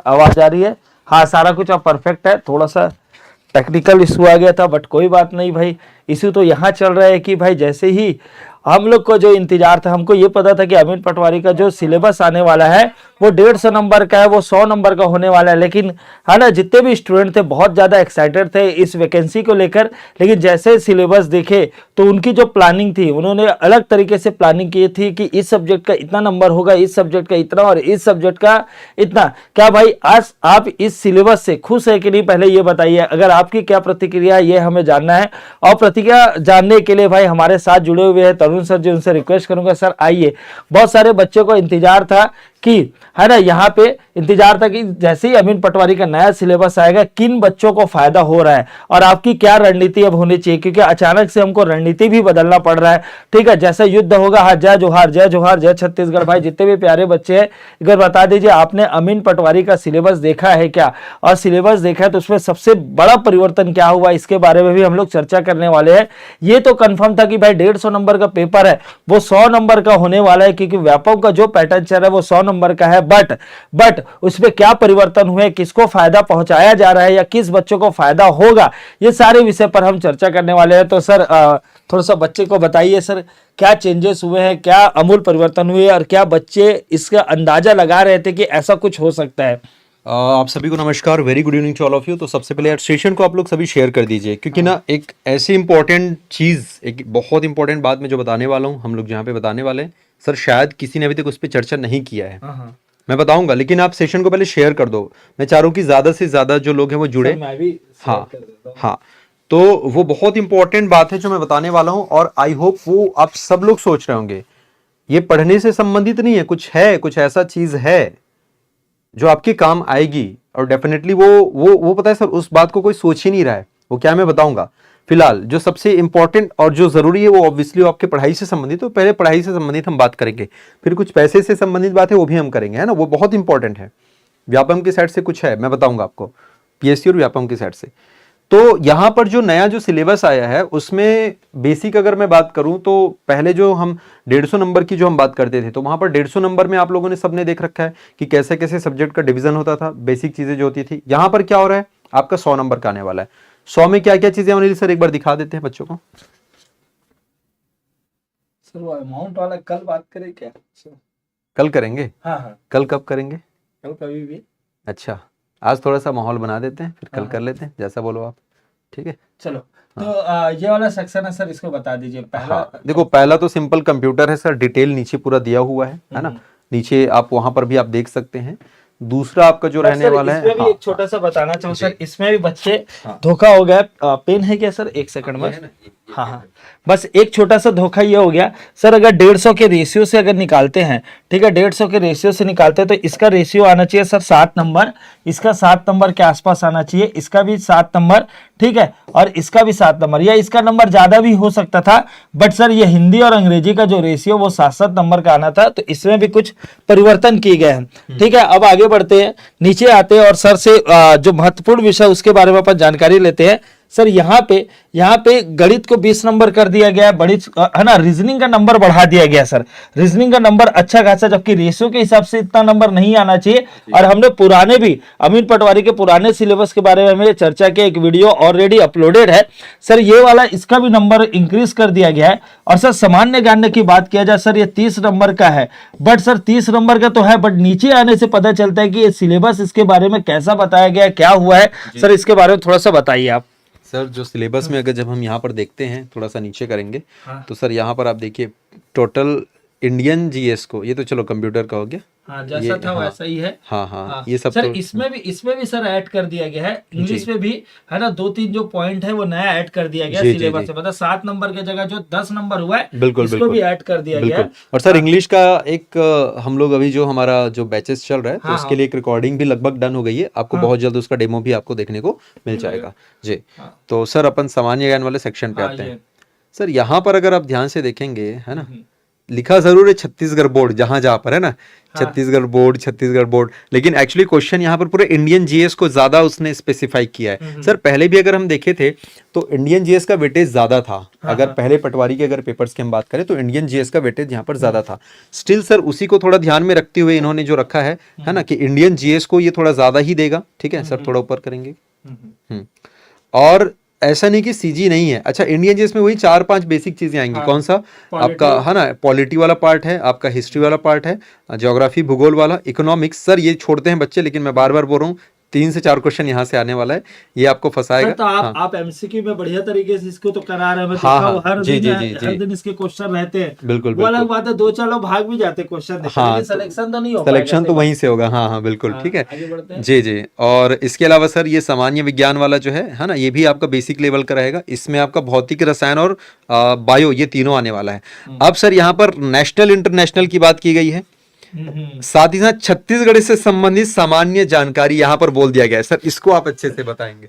आवाज आ रही है? हाँ, सारा कुछ अब परफेक्ट है। थोड़ा सा टेक्निकल इशू आ गया था, बट कोई बात नहीं भाई। इशू तो यहाँ चल रहा है कि भाई जैसे ही हम लोग को जो इंतजार था, हमको ये पता था कि अमीन पटवारी का जो सिलेबस आने वाला है वो 150 नंबर का है, वो 100 नंबर का होने वाला है। लेकिन है ना, जितने भी स्टूडेंट थे बहुत ज़्यादा एक्साइटेड थे इस वैकेंसी को लेकर। लेकिन जैसे सिलेबस देखे तो उनकी जो प्लानिंग थी, उन्होंने अलग तरीके से प्लानिंग की थी कि इस सब्जेक्ट का इतना नंबर होगा, इस सब्जेक्ट का इतना और इस सब्जेक्ट का इतना। क्या भाई आज आप इस सिलेबस से खुश है कि नहीं, पहले ये बताइए। अगर आपकी क्या प्रतिक्रिया है ये हमें जानना है। और प्रतिक्रिया जानने के लिए भाई हमारे साथ जुड़े हुए हैं तरुण सर जी, उनसे रिक्वेस्ट करूंगा सर आइए। बहुत सारे बच्चों को इंतजार था कि है ना, यहाँ पे इंतजार था कि जैसे ही अमीन पटवारी का नया सिलेबस आएगा किन बच्चों को फायदा हो रहा है और आपकी क्या रणनीति अब होनी चाहिए, क्योंकि अचानक से हमको रणनीति भी बदलना पड़ रहा है। ठीक है, जैसे युद्ध होगा, हाँ जय जोहार जय जोहार जय छत्तीसगढ़। भाई जितने भी प्यारे बच्चे हैं एक बार बता दीजिए, आपने अमीन पटवारी का सिलेबस देखा है क्या? और सिलेबस देखा है तो उसमें सबसे बड़ा परिवर्तन क्या हुआ, इसके बारे में भी हम लोग चर्चा करने वाले हैं। ये तो कंफर्म था कि भाई 150 नंबर का पेपर है वो 100 नंबर का होने वाला है, क्योंकि व्यापक का जो पैटर्न चल रहा है वो 100 नंबर का है। बट उसमें क्या परिवर्तन हुए, किसको फायदा पहुंचाया जा रहा है या किस बच्चों को फायदा होगा, ये सारे विषय पर हम चर्चा करने वाले हैं। तो सर थोड़ा सा बच्चे को बताइए सर, क्या चेंजेस हुए हैं, क्या अमूल परिवर्तन हुए और क्या बच्चे इसका अंदाजा लगा रहे थे कि ऐसा कुछ हो सकता है? आप सभी को नमस्कार, very good evening to all of you. तो सबसे पहले यार सेशन को आप लोग सभी शेयर कर दीजिए, क्योंकि ना एक ऐसी इंपॉर्टेंट चीज़, एक बहुत इंपॉर्टेंट बात मैं जो बताने वाला हूँ, हम लोग जहाँ पे बताने वाले हैं सर, शायद किसी ने अभी तक उस पर चर्चा नहीं किया है। मैं बताऊंगा, लेकिन आप सेशन को पहले शेयर कर दो। मैं चाह रहा हूँ कि ज़्यादा से ज़्यादा जो लोग हैं वो जुड़े। मैं भी हाँ हाँ, तो वो बहुत इंपॉर्टेंट बात है जो मैं बताने वाला हूँ, और आई होप वो आप सब लोग सोच रहे होंगे। ये पढ़ने से संबंधित नहीं है, कुछ ऐसा चीज़ है जो आपके काम आएगी, और डेफिनेटली वो पता है सर, उस बात को कोई सोच ही नहीं रहा है। वो क्या मैं बताऊंगा। फिलहाल जो सबसे इंपॉर्टेंट और जो जरूरी है वो ऑब्वियसली आपके पढ़ाई से संबंधित, तो पहले पढ़ाई से संबंधित हम बात करेंगे, फिर कुछ पैसे से संबंधित बात है वो भी हम करेंगे, है ना, वो बहुत इंपॉर्टेंट है। व्यापम की साइड से कुछ है, मैं बताऊंगा आपको, पीएससी और व्यापम की साइड से। तो यहाँ पर जो नया जो सिलेबस आया है उसमें बेसिक अगर मैं बात करूं तो पहले जो हम 150 नंबर की जो हम बात करते थे, तो वहां पर 150 नंबर में आप लोगों ने सबने देख रखा है कि कैसे कैसे सब्जेक्ट का डिवीजन होता था, बेसिक चीजें जो होती थी। यहाँ पर क्या हो रहा है, आपका 100 नंबर का आने वाला है। 100 में क्या क्या चीजें, अनिल सर एक बार दिखा देते हैं बच्चों को। सर वो अमाउंट वाला कल बात करें क्या? कल करेंगे? हाँ, कल कब करेंगे? कल कभी भी। अच्छा, आज थोड़ा सा माहौल बना देते हैं, फिर कल कर लेते हैं, जैसा बोलो आप। ठीक है, चलो। तो ये वाला सेक्शन है सर, इसको बता दीजिए पहला। हाँ देखो, पहला तो सिंपल कंप्यूटर है सर, डिटेल नीचे पूरा दिया हुआ है ना, नीचे आप वहां पर भी आप देख सकते हैं। दूसरा आपका जो रहने वाला है, इसमें भी एक छोटा सा बताना चाहूँ सर, इसमें भी बच्चे धोखा हो गया। पेन है क्या सर? एक सेकंड में। हाँ, बस एक छोटा सा धोखा ये हो गया सर, अगर 150 के रेशियो से अगर निकालते हैं, ठीक है, 150 के रेशियो से निकालते हैं तो इसका रेशियो आना चाहिए सर 7 नंबर, इसका 7 नंबर के आसपास आना चाहिए, इसका भी 7 नंबर, ठीक है, और इसका भी 7 नंबर, या इसका नंबर ज्यादा भी हो सकता था। बट सर ये हिंदी और अंग्रेजी का जो रेशियो वो 7-7 नंबर का आना था, तो इसमें भी कुछ परिवर्तन किए गए हैं। ठीक है, अब आगे बढ़ते हैं, नीचे आते हैं और सर से जो महत्वपूर्ण विषय उसके बारे में अपन जानकारी लेते हैं। सर यहाँ पे गणित को 20 नंबर कर दिया गया है ना, रीजनिंग का नंबर बढ़ा दिया गया सर, रीजनिंग का नंबर अच्छा खासा, जबकि रेशियो के हिसाब से इतना नंबर नहीं आना चाहिए। और हमने पुराने भी अमीन पटवारी के पुराने सिलेबस के बारे में हमें चर्चा की, एक वीडियो ऑलरेडी अपलोडेड है सर, ये वाला इसका भी नंबर इंक्रीज कर दिया गया है। और सर सामान्य ज्ञान की बात किया जाए सर, ये 30 नंबर का है, बट सर 30 नंबर का तो है, बट नीचे आने से पता चलता है कि ये सिलेबस इसके बारे में कैसा बताया गया, क्या हुआ है सर, इसके बारे में थोड़ा सा बताइए आप। सर जो सिलेबस में अगर जब हम यहाँ पर देखते हैं, थोड़ा सा नीचे करेंगे, तो सर यहाँ पर आप देखिए टोटल इंडियन जीएस को, ये तो चलो कंप्यूटर का हो गया, हाँ, जैसा था वैसा ही है। हाँ, ये सब सर तो इसमें भी सर ऐड कर दिया गया है, इंग्लिश में भी है ना, 2-3 जो पॉइंट है वो नया ऐड कर दिया गया सिलेबस से, मतलब 7 नंबर की जगह जो 10 नंबर हुआ है, बिल्कुल इसको भी ऐड कर दिया गया है। और सर इंग्लिश का एक हम लोग अभी जो हमारा जो बैचेस चल रहा है, तो उसके लिए एक रिकॉर्डिंग भी लगभग डन हो गई है, आपको बहुत जल्द उसका डेमो भी आपको देखने को मिल जाएगा जी। तो सर अपन सामान्य ज्ञान वाले सेक्शन पे आते हैं। सर यहाँ पर अगर आप ध्यान से देखेंगे, है ना, लिखा जरूर है छत्तीसगढ़ बोर्ड जहां जहां पर है ना, छत्तीसगढ़ बोर्ड, लेकिन एक्चुअली क्वेश्चन यहाँ पर पूरे इंडियन जीएस को ज्यादा उसने स्पेसिफाई किया है। सर पहले भी अगर हम देखे थे तो इंडियन जीएस का वेटेज ज्यादा था। अगर पहले पटवारी के अगर पेपर्स की हम बात करें तो इंडियन जीएस का वेटेज यहाँ पर ज्यादा था। स्टिल सर उसी को थोड़ा ध्यान में रखते हुए इन्होंने जो रखा है ना, कि इंडियन जीएस को ये थोड़ा ज्यादा ही देगा। ठीक है सर, थोड़ा ऊपर करेंगे। और ऐसा नहीं कि सीजी नहीं है। अच्छा, इंडियन जीएस में वही 4-5 बेसिक चीजें आएंगी। कौन सा? आपका है ना पॉलिटी वाला पार्ट है, आपका हिस्ट्री वाला पार्ट है, ज्योग्राफी भूगोल वाला, इकोनॉमिक्स। सर ये छोड़ते हैं बच्चे, लेकिन मैं बार बार बोल रहा हूँ 3 से 4 क्वेश्चन यहाँ से आने वाला है, ये आपको फंसाएगा। तो आप एमसीक्यू में बढ़िया तरीके से इसको तो करा रहे हैं। हर दिन इसके क्वेश्चन रहते हैं। बिल्कुल वो अलग बात है, 2-4 लोग भाग भी जाते क्वेश्चन देखने, लेकिन सिलेक्शन तो नहीं होगा। सिलेक्शन तो वहीं से होगा। हाँ बिल्कुल, ठीक है जी। और इसके अलावा सर ये सामान्य विज्ञान वाला जो है ना, ये भी आपका बेसिक लेवल का रहेगा। इसमें आपका भौतिक, रसायन और बायो, ये तीनों आने वाला है। अब सर यहाँ पर नेशनल इंटरनेशनल की बात की गई है, साथ ही साथ छत्तीसगढ़ से संबंधित सामान्य जानकारी यहाँ पर बोल दिया गया है। सर इसको आप अच्छे से बताएंगे।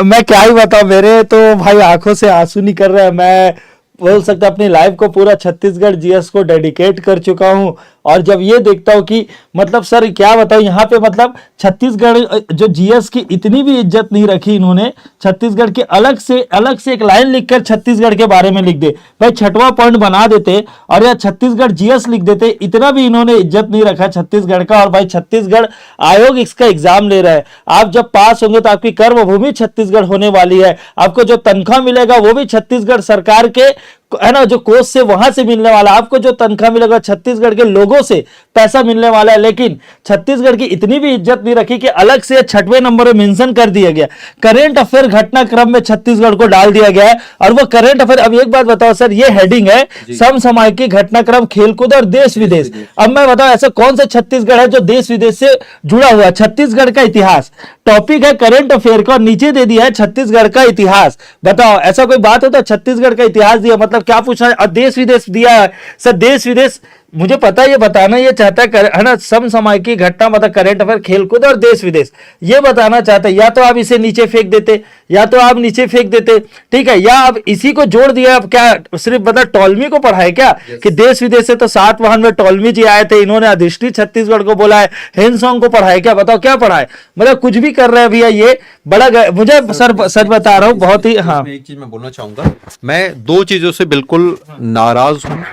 मैं क्या ही बताऊं, मेरे तो भाई आंखों से आंसू निकल रहे हैं। मैं बोल सकता अपनी लाइफ को पूरा छत्तीसगढ़ जीएस को डेडिकेट कर चुका हूं, और जब ये देखता हूं कि मतलब सर क्या बताऊं, यहाँ पे मतलब छत्तीसगढ़ जो जीएस की इतनी भी इज्जत नहीं रखी इन्होंने। छत्तीसगढ़ के अलग से एक लाइन लिखकर छत्तीसगढ़ के बारे में लिख दे भाई, 6वां पॉइंट बना देते और या छत्तीसगढ़ जीएस लिख देते। इतना भी इन्होंने इज्जत नहीं रखा छत्तीसगढ़ का। और भाई छत्तीसगढ़ आयोग इसका एग्जाम ले रहा है। आप जब पास होंगे तो आपकी कर्मभूमि छत्तीसगढ़ होने वाली है। आपको जो तनख्वाह मिलेगा वो भी छत्तीसगढ़ सरकार के है ना, जो कोष से वहां से मिलने वाला। आपको जो तनख्वाह मिलेगा छत्तीसगढ़ के लोगों से पैसा मिलने वाला है। लेकिन छत्तीसगढ़ की इतनी भी इज्जत नहीं रखी कि अलग से 6वें नंबर में मेंशन कर दिया गया। करेंट अफेयर घटनाक्रम में छत्तीसगढ़ को डाल दिया गया है। और वो करेंट अफेयर, अब एक बात बताओ सर, ये हेडिंग है समसामयिक घटनाक्रम, खेलकूद और देश विदेश। अब मैं बताऊं ऐसा कौन सा छत्तीसगढ़ है जो देश विदेश से जुड़ा हुआ? छत्तीसगढ़ का इतिहास टॉपिक है करेंट अफेयर का, और नीचे दे दिया है छत्तीसगढ़ का इतिहास। बताओ ऐसा कोई बात होता है? छत्तीसगढ़ का इतिहास दिया मतलब क्या पूछना है? और देश विदेश दिया है सर। देश विदेश मुझे पता है, ये बताना ये चाहता है ना, समसामयिक घटना मतलब करेंट अफेयर, खेलकूद और देश विदेश, ये बताना चाहता है। या तो आप इसे नीचे फेंक देते, या तो आप नीचे फेंक देते, ठीक है, या अब इसी को जोड़ दिया। अब क्या सिर्फ मतलब टॉलमी को पढ़ाए क्या कि देश विदेश से? तो सातवाहन में टॉलमी जी आए थे, इन्होंने अधिष्ठित छत्तीसगढ़ को बोला है। हेनसोंग को पढ़ाए क्या? बताओ क्या पढ़ाए? मतलब कुछ भी कर रहे हैं भैया, ये बड़ा मुझे सर बता रहा हूँ बहुत ही। हाँ, एक चीज मैं बोलना चाहूंगा, मैं 2 चीजों से बिल्कुल नाराज हूँ,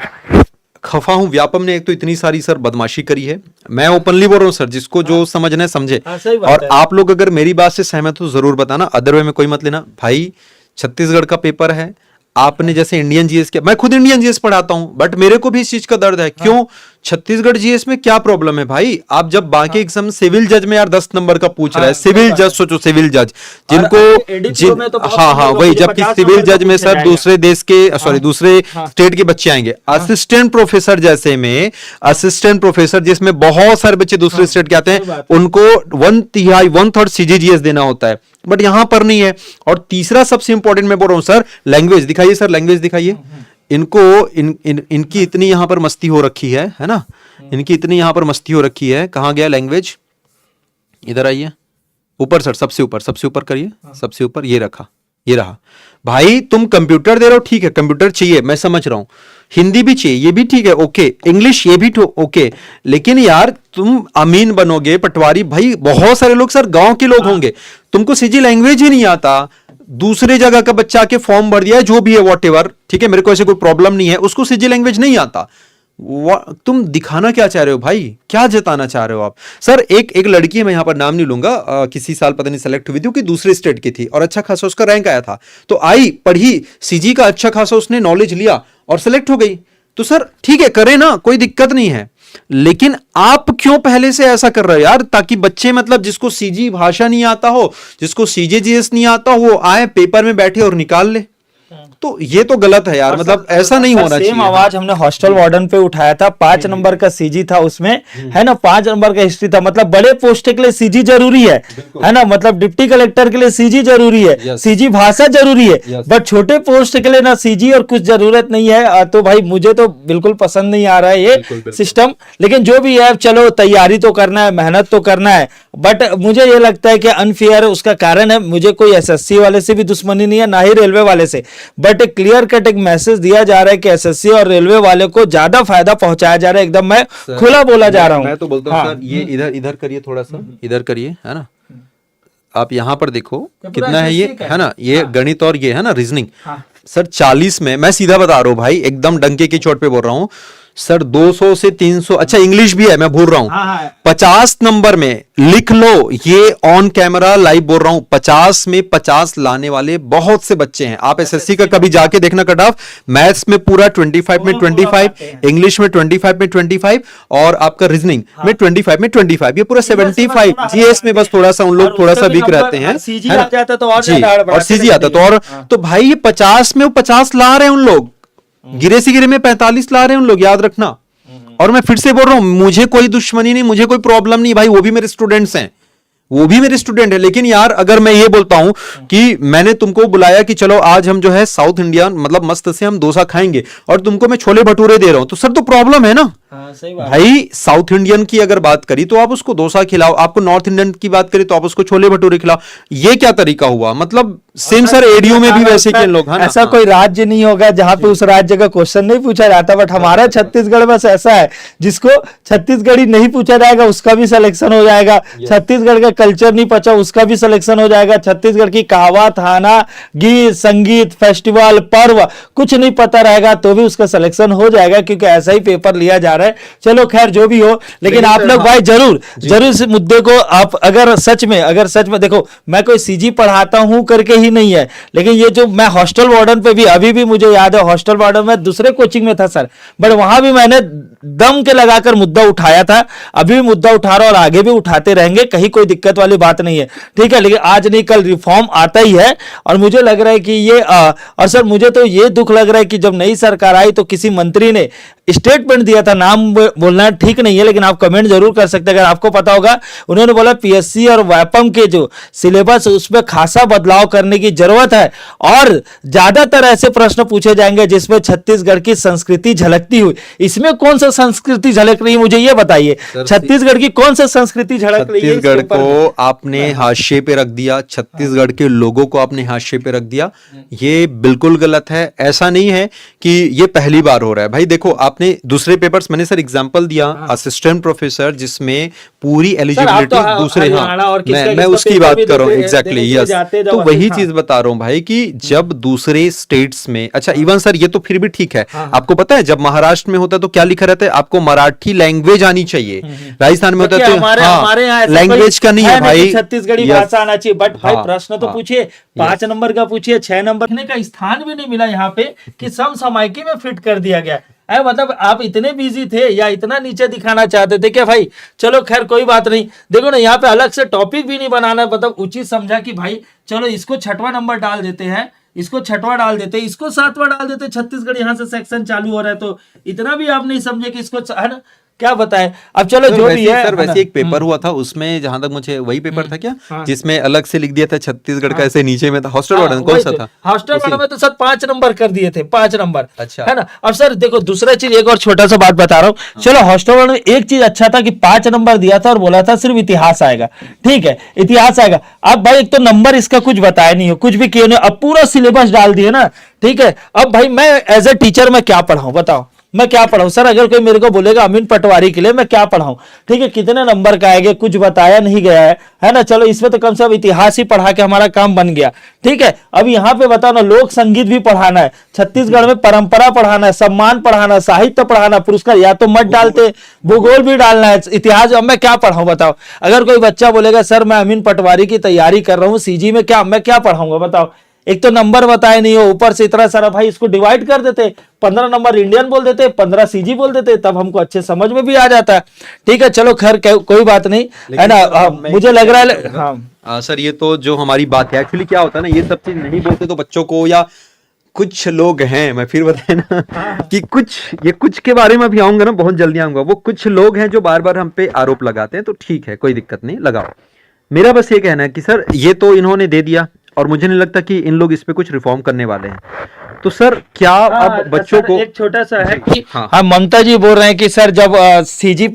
खफा हूं। व्यापम ने एक तो इतनी सारी सर बदमाशी करी है, मैं ओपनली बोल रहा हूं सर, जिसको जो समझना है समझे। और आप लोग अगर मेरी बात से सहमत हो जरूर बताना, अदर वे में कोई मत लेना। भाई छत्तीसगढ़ का पेपर है, आपने जैसे इंडियन जीएस किया, मैं खुद इंडियन जीएस पढ़ाता हूं, बट मेरे को भी इस चीज का दर्द है। क्यों? छत्तीसगढ़ जीएस में क्या प्रॉब्लम है भाई? आप जब बाकी एग्जाम सिविल जज में यार 10 नंबर का पूछ रहा है, सिविल जज सोचो, सिविल जज जिनको हाँ वही, जबकि सिविल जज में सर दूसरे देश के सॉरी दूसरे स्टेट के बच्चे आएंगे। असिस्टेंट प्रोफेसर जैसे में, असिस्टेंट प्रोफेसर जिसमें बहुत सारे बच्चे दूसरे स्टेट के आते हैं, उनको 1/3 सीजीजीएस देना होता है, बट यहां पर नहीं है। और तीसरा सबसे इंपॉर्टेंट मैं बोल रहा हूं सर, लैंग्वेज दिखाइए सर, लैंग्वेज दिखाइए। इनको इनकी इतनी यहां पर मस्ती हो रखी है ना, इनकी इतनी यहां पर मस्ती हो रखी है। कहां गया लैंग्वेज? इधर आइए ऊपर सर, सबसे ऊपर करिए, सबसे ऊपर ये रखा, ये रहा। भाई तुम कंप्यूटर दे रहे हो, ठीक है, कंप्यूटर चाहिए, मैं समझ रहा हूं। हिंदी भी चाहिए, ये भी ठीक है, ओके। इंग्लिश ये भी ओके, लेकिन यार तुम अमीन बनोगे, पटवारी, भाई बहुत सारे लोग सर गांव के लोग होंगे, तुमको सीजी लैंग्वेज ही नहीं आता। दूसरे जगह का बच्चा के फॉर्म भर दिया है, जो भी है वॉटएवर, ठीक है, मेरे को ऐसे कोई प्रॉब्लम नहीं है, उसको सीजी लैंग्वेज नहीं आता। तुम दिखाना क्या चाह रहे हो भाई? क्या जताना चाह रहे हो आप? सर एक लड़की है, मैं यहां पर नाम नहीं लूंगा, किसी साल पता नहीं सेलेक्ट हुई थी, कि दूसरे स्टेट की थी और अच्छा खासा उसका रैंक आया था, तो आई, पढ़ी सीजी का, अच्छा खासा उसने नॉलेज लिया और सेलेक्ट हो गई। तो सर ठीक है, करे ना, कोई दिक्कत नहीं है, लेकिन आप क्यों पहले से ऐसा कर रहे हो यार? ताकि बच्चे मतलब जिसको सीजी भाषा नहीं आता हो, जिसको सीजीजीएस नहीं आता हो, वो आए पेपर में बैठे और निकाल ले। तो ये तो गलत है यार, मतलब ऐसा नहीं होना चाहिए। सेम आवाज हमने हॉस्टल वार्डन पे उठाया था, 5 नंबर का सीजी था उसमें, है ना, 5 नंबर का हिस्ट्री था। मतलब बड़े पोस्ट के लिए सीजी जरूरी है ना, मतलब डिप्टी कलेक्टर के लिए सीजी जरूरी है, सीजी भाषा जरूरी है, बट छोटे पोस्ट के लिए ना सीजी और कुछ जरूरत नहीं है। तो भाई मुझे तो बिल्कुल पसंद नहीं आ रहा है ये सिस्टम, लेकिन जो भी है चलो, तैयारी तो करना है, मेहनत तो करना है, बट मुझे ये लगता है कि अनफेयर है। उसका कारण है, मुझे कोई एसएससी वाले से भी दुश्मनी नहीं है, ना ही रेलवे वाले से, बट एक क्लियर कट एक मैसेज दिया जा रहा है कि एसएससी और रेलवे वाले को ज्यादा फायदा पहुंचाया जा रहा है। एकदम मैं खुला बोला जा रहा हूँ। मैं तो बोलता हूँ सर, ये इधर करिए, थोड़ा सा इधर करिए, है ना, आप यहाँ पर देखो कितना है ये, है ना, ये गणित और ये है ना रीजनिंग। सर 40 में, मैं सीधा बता रहा हूँ भाई, एकदम डंके की चोट पे बोल रहा हूँ सर, 200 से 300, अच्छा इंग्लिश भी है, मैं भूल रहा हूँ, 50 नंबर में लिख लो, ये ऑन कैमरा लाइव बोल रहा हूं, 50 में 50 लाने वाले बहुत से बच्चे हैं। आप एसएससी का कभी जाके देखना कट ऑफ, मैथ्स में पूरा 25 में 25, इंग्लिश में 25 में 25, और आपका रीजनिंग में 25 में 25, ये पूरा 75। जीएस में बस थोड़ा सा उन लोग थोड़ा सा वीक रहते हैं, सीजी आ जाता तो और सीजी आता तो और, तो भाई ये 50 में 50 ला रहे हैं उन लोग, गिरे से गिरे में 45 ला रहे हैं उन लोग, याद रखना। और मैं फिर से बोल रहा हूं, मुझे कोई दुश्मनी नहीं, मुझे कोई प्रॉब्लम नहीं भाई, वो भी मेरे स्टूडेंट्स हैं, वो भी मेरे स्टूडेंट है। लेकिन यार अगर मैं ये बोलता हूं कि मैंने तुमको बुलाया कि चलो आज हम जो है साउथ इंडियन मतलब मस्त से हम डोसा खाएंगे, और तुमको मैं छोले भटूरे दे रहा हूं, तो सर तो प्रॉब्लम है ना। सही बात। भाई साउथ इंडियन की अगर बात करी तो आप उसको डोसा खिलाओ, आपको नॉर्थ इंडियन की बात करी तो आप उसको छोले भटूरे खिलाओ, ये क्या तरीका हुआ? मतलब सेम सर एडीओ में भी वैसे के लोग, है ना? ऐसा कोई राज्य नहीं होगा जहां पे उस राज्य का क्वेश्चन नहीं पूछा जाता, बट हमारा छत्तीसगढ़ बस ऐसा है, जिसको छत्तीसगढ़ी नहीं पूछा जाएगा उसका भी सिलेक्शन हो जाएगा, छत्तीसगढ़ का कल्चर नहीं पता उसका भी सिलेक्शन हो जाएगा, छत्तीसगढ़ की कहावत, थाना, गीत, संगीत, फेस्टिवल, पर्व कुछ नहीं पता रहेगा तो भी उसका सिलेक्शन हो जाएगा, क्योंकि ऐसा ही पेपर लिया जा रहा है। चलो खैर जो भी हो, लेकिन आप लोग भाई जरूर इस मुद्दे को आप अगर सच में देखो, मैं कोई सीजी पढ़ाता हूं करके ही नहीं है, लेकिन ये जो मैं हॉस्टल वार्डन पे भी, अभी भी मुझे याद है हॉस्टल वार्डन में दूसरे कोचिंग में था सर, बट वहां भी मैंने दम के लगाकर मुद्दा उठाया था, अभी भी मुद्दा उठा रहा और आगे भी उठाते रहेंगे, कहीं कोई दिक्कत वाली बात नहीं है, ठीक है। लेकिन आज नहीं कल रिफॉर्म आता ही है, और मुझे लग रहा है कि ये और सर मुझे तो ये दुख लग रहा है कि जब नई सरकार आई तो किसी मंत्री ने स्टेटमेंट दिया था, नाम बोलना ठीक नहीं है लेकिन आप कमेंट जरूर कर सकते हैं अगर आपको पता होगा, उन्होंने बोला पीएससी और वैपम के जो सिलेबस उसमें खासा बदलाव करने की जरूरत है, और ज्यादातर ऐसे प्रश्न पूछे जाएंगे जिसमें छत्तीसगढ़ की संस्कृति झलकती हुई। इसमें कौन सा संस्कृति झलक रही है मुझे ये बताइए, छत्तीसगढ़ की कौन सा संस्कृति झलक रही है? छत्तीसगढ़ को आपने हाशिए पे रख दिया, छत्तीसगढ़ के लोगों को आपने हाशिए पे रख दिया, ये बिल्कुल गलत है। ऐसा नहीं है कि ये पहली बार हो रहा है भाई, देखो आपने दूसरे पेपर्स, मैंने सर एग्जांपल दिया असिस्टेंट प्रोफेसर जिसमें पूरी एलिजिबिलिटी दूसरे, मैं उसकी बात कर रहा हूँ, एग्जैक्टली यस, तो वही चीज बता रहा हूँ भाई कि जब दूसरे स्टेट्स में, अच्छा इवन सर ये तो फिर भी ठीक है, आपको पता है जब महाराष्ट्र में होता है तो क्या लिखा रहता है, आपको मराठी लैंग्वेज आनी चाहिए, राजस्थान में होता है तो हमारे यहाँ लैंग्वेज का नहीं है भाई, छत्तीसगढ़ी भाषा आना चाहिए, बट भाई प्रश्न तो पूछिए, 5 नंबर का पूछिए, 6 नंबर का स्थान भी नहीं मिला यहाँ पे कि समसामयिकी में फिट कर दिया गया है। मतलब आप इतने बिजी थे या इतना नीचे दिखाना चाहते थे क्या भाई? चलो खैर कोई बात नहीं, देखो ना यहाँ पे अलग से टॉपिक भी नहीं बनाना, मतलब उचित समझा कि भाई चलो इसको 6वां नंबर डाल देते हैं, इसको 6वां डाल देते, इसको 7वां डाल देते, छत्तीसगढ़ यहाँ से सेक्शन चालू हो रहा है, तो इतना भी आप नहीं समझे कि इसको, है ना, क्या बताएं। अब चलो जो भी है सर, वैसे एक पेपर हुआ था उसमें, जहां तक मुझे वही पेपर था क्या जिसमें अलग से लिख दिया था छत्तीसगढ़ का, ऐसे नीचे में था हॉस्टल वार्डन, कौन सा था? हॉस्टल वार्डन में तो सर 5 नंबर कर दिए थे, 5 नंबर, अच्छा है ना। अब सर देखो दूसरा चीज, एक और छोटा सा बात बता रहा हूँ, चलो हॉस्टल वार्डन में एक चीज अच्छा था कि 5 नंबर दिया था और बोला था सिर्फ इतिहास आएगा, ठीक है, इतिहास आएगा। अब भाई एक तो नंबर इसका कुछ बताया नहीं हो, कुछ भी किए नहीं, अब पूरा सिलेबस डाल दिए ना, ठीक है। अब भाई मैं एज ए टीचर मैं क्या पढ़ाऊं, बताओ मैं क्या पढ़ाऊं सर? अगर कोई मेरे को बोलेगा अमीन पटवारी के लिए मैं क्या पढ़ाऊं, ठीक है, कितने नंबर का आएंगे, कुछ बताया नहीं गया है ना। चलो इसमें तो कम से कम इतिहास ही पढ़ा के हमारा काम बन गया, ठीक है। अब यहाँ पे बताओ ना, लोक संगीत भी पढ़ाना है, छत्तीसगढ़ में परंपरा पढ़ाना है, सम्मान पढ़ाना है, साहित्य पढ़ाना, पुरस्कार या तो मत डालते, भूगोल भी डालना है, इतिहास, अब मैं क्या पढ़ाऊं बताओ? अगर कोई बच्चा बोलेगा सर मैं अमीन पटवारी की तैयारी कर रहा हूँ सीजी में, क्या मैं क्या पढ़ाऊंगा बताओ? एक तो नंबर बताए नहीं हो, ऊपर से इतना सारा, भाई इसको डिवाइड कर देते, 15 नंबर इंडियन बोल देते, 15 सीजी बोल देते, तब हमको अच्छे समझ में भी आ जाता है, ठीक है। चलो खैर कोई बात नहीं, है ना। मुझे लग रहा है हाँ सर, ये तो जो हमारी बात है, एक्चुअली क्या होता है ना, ये सब चीज नहीं बोलते तो बच्चों को, या कुछ लोग हैं, मैं फिर बताए ना कि कुछ के बारे में भी आऊंगा ना, बहुत जल्दी आऊंगा, वो कुछ लोग हैं जो बार बार हम पे आरोप लगाते हैं, तो ठीक है कोई दिक्कत नहीं, लगाओ। मेरा बस ये कहना है कि सर ये तो इन्होंने दे दिया, और मुझे नहीं लगता कि इन लोग इस पे कुछ रिफॉर्म करने वाले हैं, तो सर क्या अब बच्चों को एक छोटा सा है कि हाँ ममता जी बोल रहे हैं कि सर जब सीजी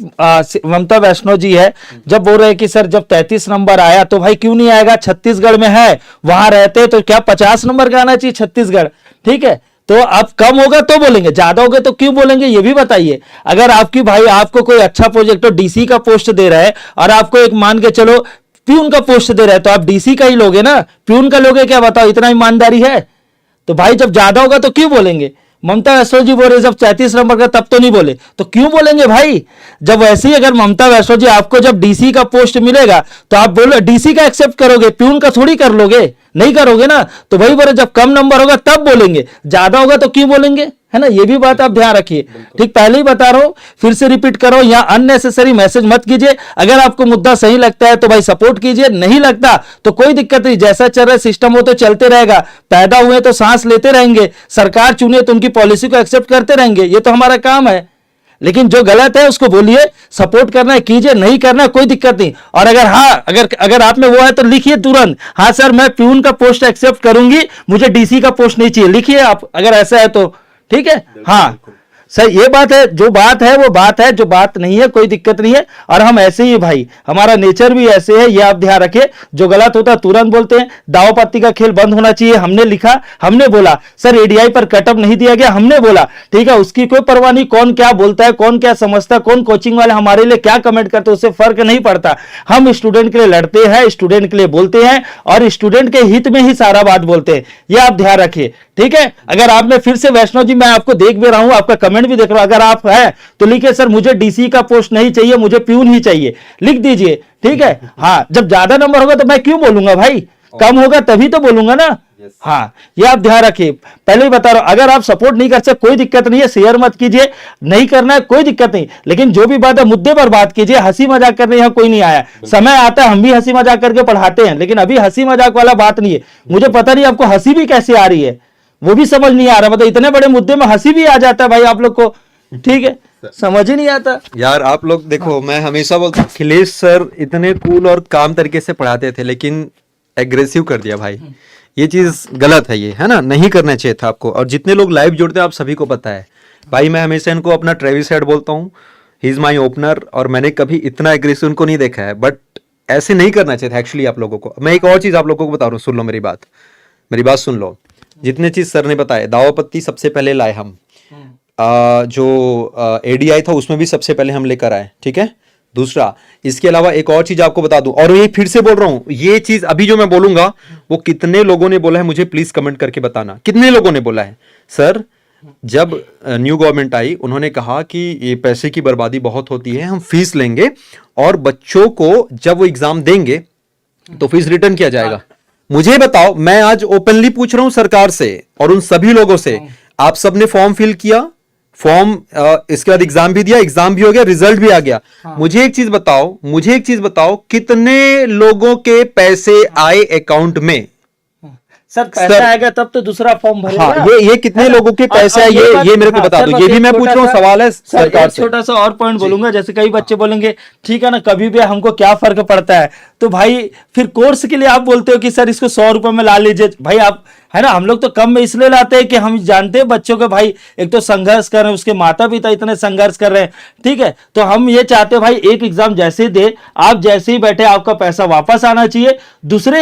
ममता वैष्णो जी है, जब बोल रहे हैं कि सर जब 33 नंबर आया तो भाई क्यों नहीं आएगा, छत्तीसगढ़ में है, वहां रहते तो क्या 50 नंबर का आना चाहिए छत्तीसगढ़, ठीक है, तो आप कम होगा तो बोलेंगे, ज्यादा होगा तो क्यों बोलेंगे, ये भी बताइए। अगर आपकी भाई आपको कोई अच्छा प्रोजेक्ट डीसी का पोस्ट दे रहा है और आपको एक मान के चलो प्यून का पोस्ट दे रहा है, तो आप डीसी का ही लोगे ना, प्यून का लोगे क्या, बताओ, इतना ईमानदारी है? तो भाई जब ज्यादा होगा तो क्यों बोलेंगे? ममता वैष्णो जी बोल रहे जब 34 नंबर का तब तो नहीं बोले, तो क्यों बोलेंगे भाई? जब वैसे ही अगर ममता वैष्णो जी आपको जब डीसी का पोस्ट मिलेगा तो आप बोलो डीसी का एक्सेप्ट करोगे, प्यून का थोड़ी कर लोगे, नहीं करोगे ना। तो वही बोले जब कम नंबर होगा तब बोलेंगे, ज्यादा होगा तो क्यों बोलेंगे, है ना। ये भी बात आप ध्यान रखिए, ठीक, पहले ही बता रहा हूं, फिर से रिपीट करो, यहाँ अननेसेसरी मैसेज मत कीजिए। अगर आपको मुद्दा सही लगता है तो भाई सपोर्ट कीजिए, नहीं लगता तो कोई दिक्कत नहीं, जैसा चल रहा है सिस्टम वो तो चलते रहेगा। पैदा हुए तो सांस लेते रहेंगे, सरकार चुने तो उनकी पॉलिसी को एक्सेप्ट करते रहेंगे, ये तो हमारा काम है। लेकिन जो गलत है उसको बोलिए, सपोर्ट करना है कीजिए, नहीं करना है कोई दिक्कत नहीं। और अगर हाँ, अगर आप में वो है तो लिखिए तुरंत, हाँ सर मैं प्यून का पोस्ट एक्सेप्ट करूंगी, मुझे डीसी का पोस्ट नहीं चाहिए, लिखिए आप, अगर ऐसा है तो ठीक है। हाँ सर, ये बात है, जो बात है वो बात है, जो बात नहीं है कोई दिक्कत नहीं है। और हम ऐसे ही भाई, हमारा नेचर भी ऐसे है, ये आप ध्यान रखिए। जो गलत होता है तुरंत बोलते हैं, दाव पत्ती का खेल बंद होना चाहिए, हमने लिखा, हमने बोला। सर एडीआई पर कटअप नहीं दिया गया, हमने बोला, ठीक है, उसकी कोई परवाह नहीं, कौन क्या बोलता है, कौन क्या समझता है, कौन कोचिंग वाले हमारे लिए क्या कमेंट करते हैं, उससे फर्क नहीं पड़ता। हम स्टूडेंट के लिए लड़ते हैं, स्टूडेंट के लिए बोलते हैं और स्टूडेंट के हित में ही सारा बात बोलते हैं, ये आप ध्यान रखिए, ठीक है। अगर आप में फिर से वैष्णव जी, मैं आपको देख भी रहा हूं, आपका कमेंट भी देख रहा हूं, अगर आप है तो लिखिए सर मुझे डीसी का पोस्ट नहीं चाहिए, मुझे प्यून ही चाहिए, लिख दीजिए, ठीक है। हाँ, जब ज्यादा नंबर होगा तो मैं क्यों बोलूंगा भाई, कम होगा तभी तो बोलूंगा ना। हाँ, ये आप ध्यान रखिए, पहले ही बता रहा हूं, अगर आप सपोर्ट नहीं कर सकते कोई दिक्कत नहीं है, शेयर मत कीजिए, नहीं करना है कोई दिक्कत नहीं, लेकिन जो भी बात है मुद्दे पर बात कीजिए। हंसी मजाक करने यहाँ कोई नहीं आया, समय आता है हम भी हंसी मजाक करके पढ़ाते हैं, लेकिन अभी हंसी मजाक वाला बात नहीं है। मुझे पता नहीं आपको हंसी भी कैसे आ रही है, वो भी समझ नहीं आ रहा, मतलब इतने बड़े मुद्दे में हंसी भी आ जाता है भाई आप लोग को, ठीक है, समझ ही नहीं आता यार। आप लोग देखो, मैं हमेशा बोलता हूँ अखिलेश सर इतने कूल और काम तरीके से पढ़ाते थे, लेकिन एग्रेसिव कर दिया भाई, ये चीज गलत है, ये है ना, नहीं करना चाहिए था आपको। और जितने लोग लाइव जुड़ते हैं आप सभी को पता है भाई, मैं हमेशा इनको अपना ट्रेविस हेड बोलता हूँ, ही इज माई ओपनर, और मैंने कभी इतना एग्रेसिव उनको नहीं देखा है, बट ऐसे नहीं करना चाहिए था एक्चुअली आप लोगों को। मैं एक और चीज आप लोगों को बता रहा हूँ, सुन लो मेरी बात सुन लो। जितने चीज सर ने बताए, दावा पत्ती सबसे पहले लाए हम, जो एडीआई था उसमें भी सबसे पहले हम लेकर आए, ठीक है। दूसरा, इसके अलावा एक और चीज आपको बता दूं, और ये फिर से बोल रहा हूं, ये चीज अभी जो मैं बोलूंगा वो कितने लोगों ने बोला है मुझे प्लीज कमेंट करके बताना, कितने लोगों ने बोला है। सर जब न्यू गवर्नमेंट आई उन्होंने कहा कि ये पैसे की बर्बादी बहुत होती है, हम फीस लेंगे और बच्चों को जब वो एग्जाम देंगे तो फीस रिटर्न किया जाएगा। मुझे बताओ, मैं आज ओपनली पूछ रहा हूं सरकार से और उन सभी लोगों से, आप सबने फॉर्म फिल किया, फॉर्म इसके बाद एग्जाम भी दिया, एग्जाम भी हो गया, रिजल्ट भी आ गया। मुझे एक चीज बताओ कितने लोगों के पैसे आए अकाउंट में? सर पैसा आएगा तब तो दूसरा फॉर्म भरेगा। हाँ, ये कितने लोगों के पैसे आए, ये मेरे को बता दो, ये भी मैं पूछ रहा हूँ, सवाल है सरकार से। छोटा सा और पॉइंट बोलूंगा, जैसे कई बच्चे बोलेंगे ठीक है ना, कभी भी हमको क्या फर्क पड़ता है, तो भाई फिर कोर्स के लिए आप बोलते हो कि सर इसको 100 रुपए में ला लीजिए, भाई आप, है ना, हम लोग तो कम में इसलिए लाते हैं कि हम जानते हैं बच्चों के भाई एक तो संघर्ष कर रहे हैं, उसके माता पिता इतने संघर्ष कर रहे हैं, ठीक है। तो हम ये चाहते हैं भाई एक एग्जाम जैसे ही दे, आप जैसे ही बैठे आपका पैसा वापस आना चाहिए, दूसरा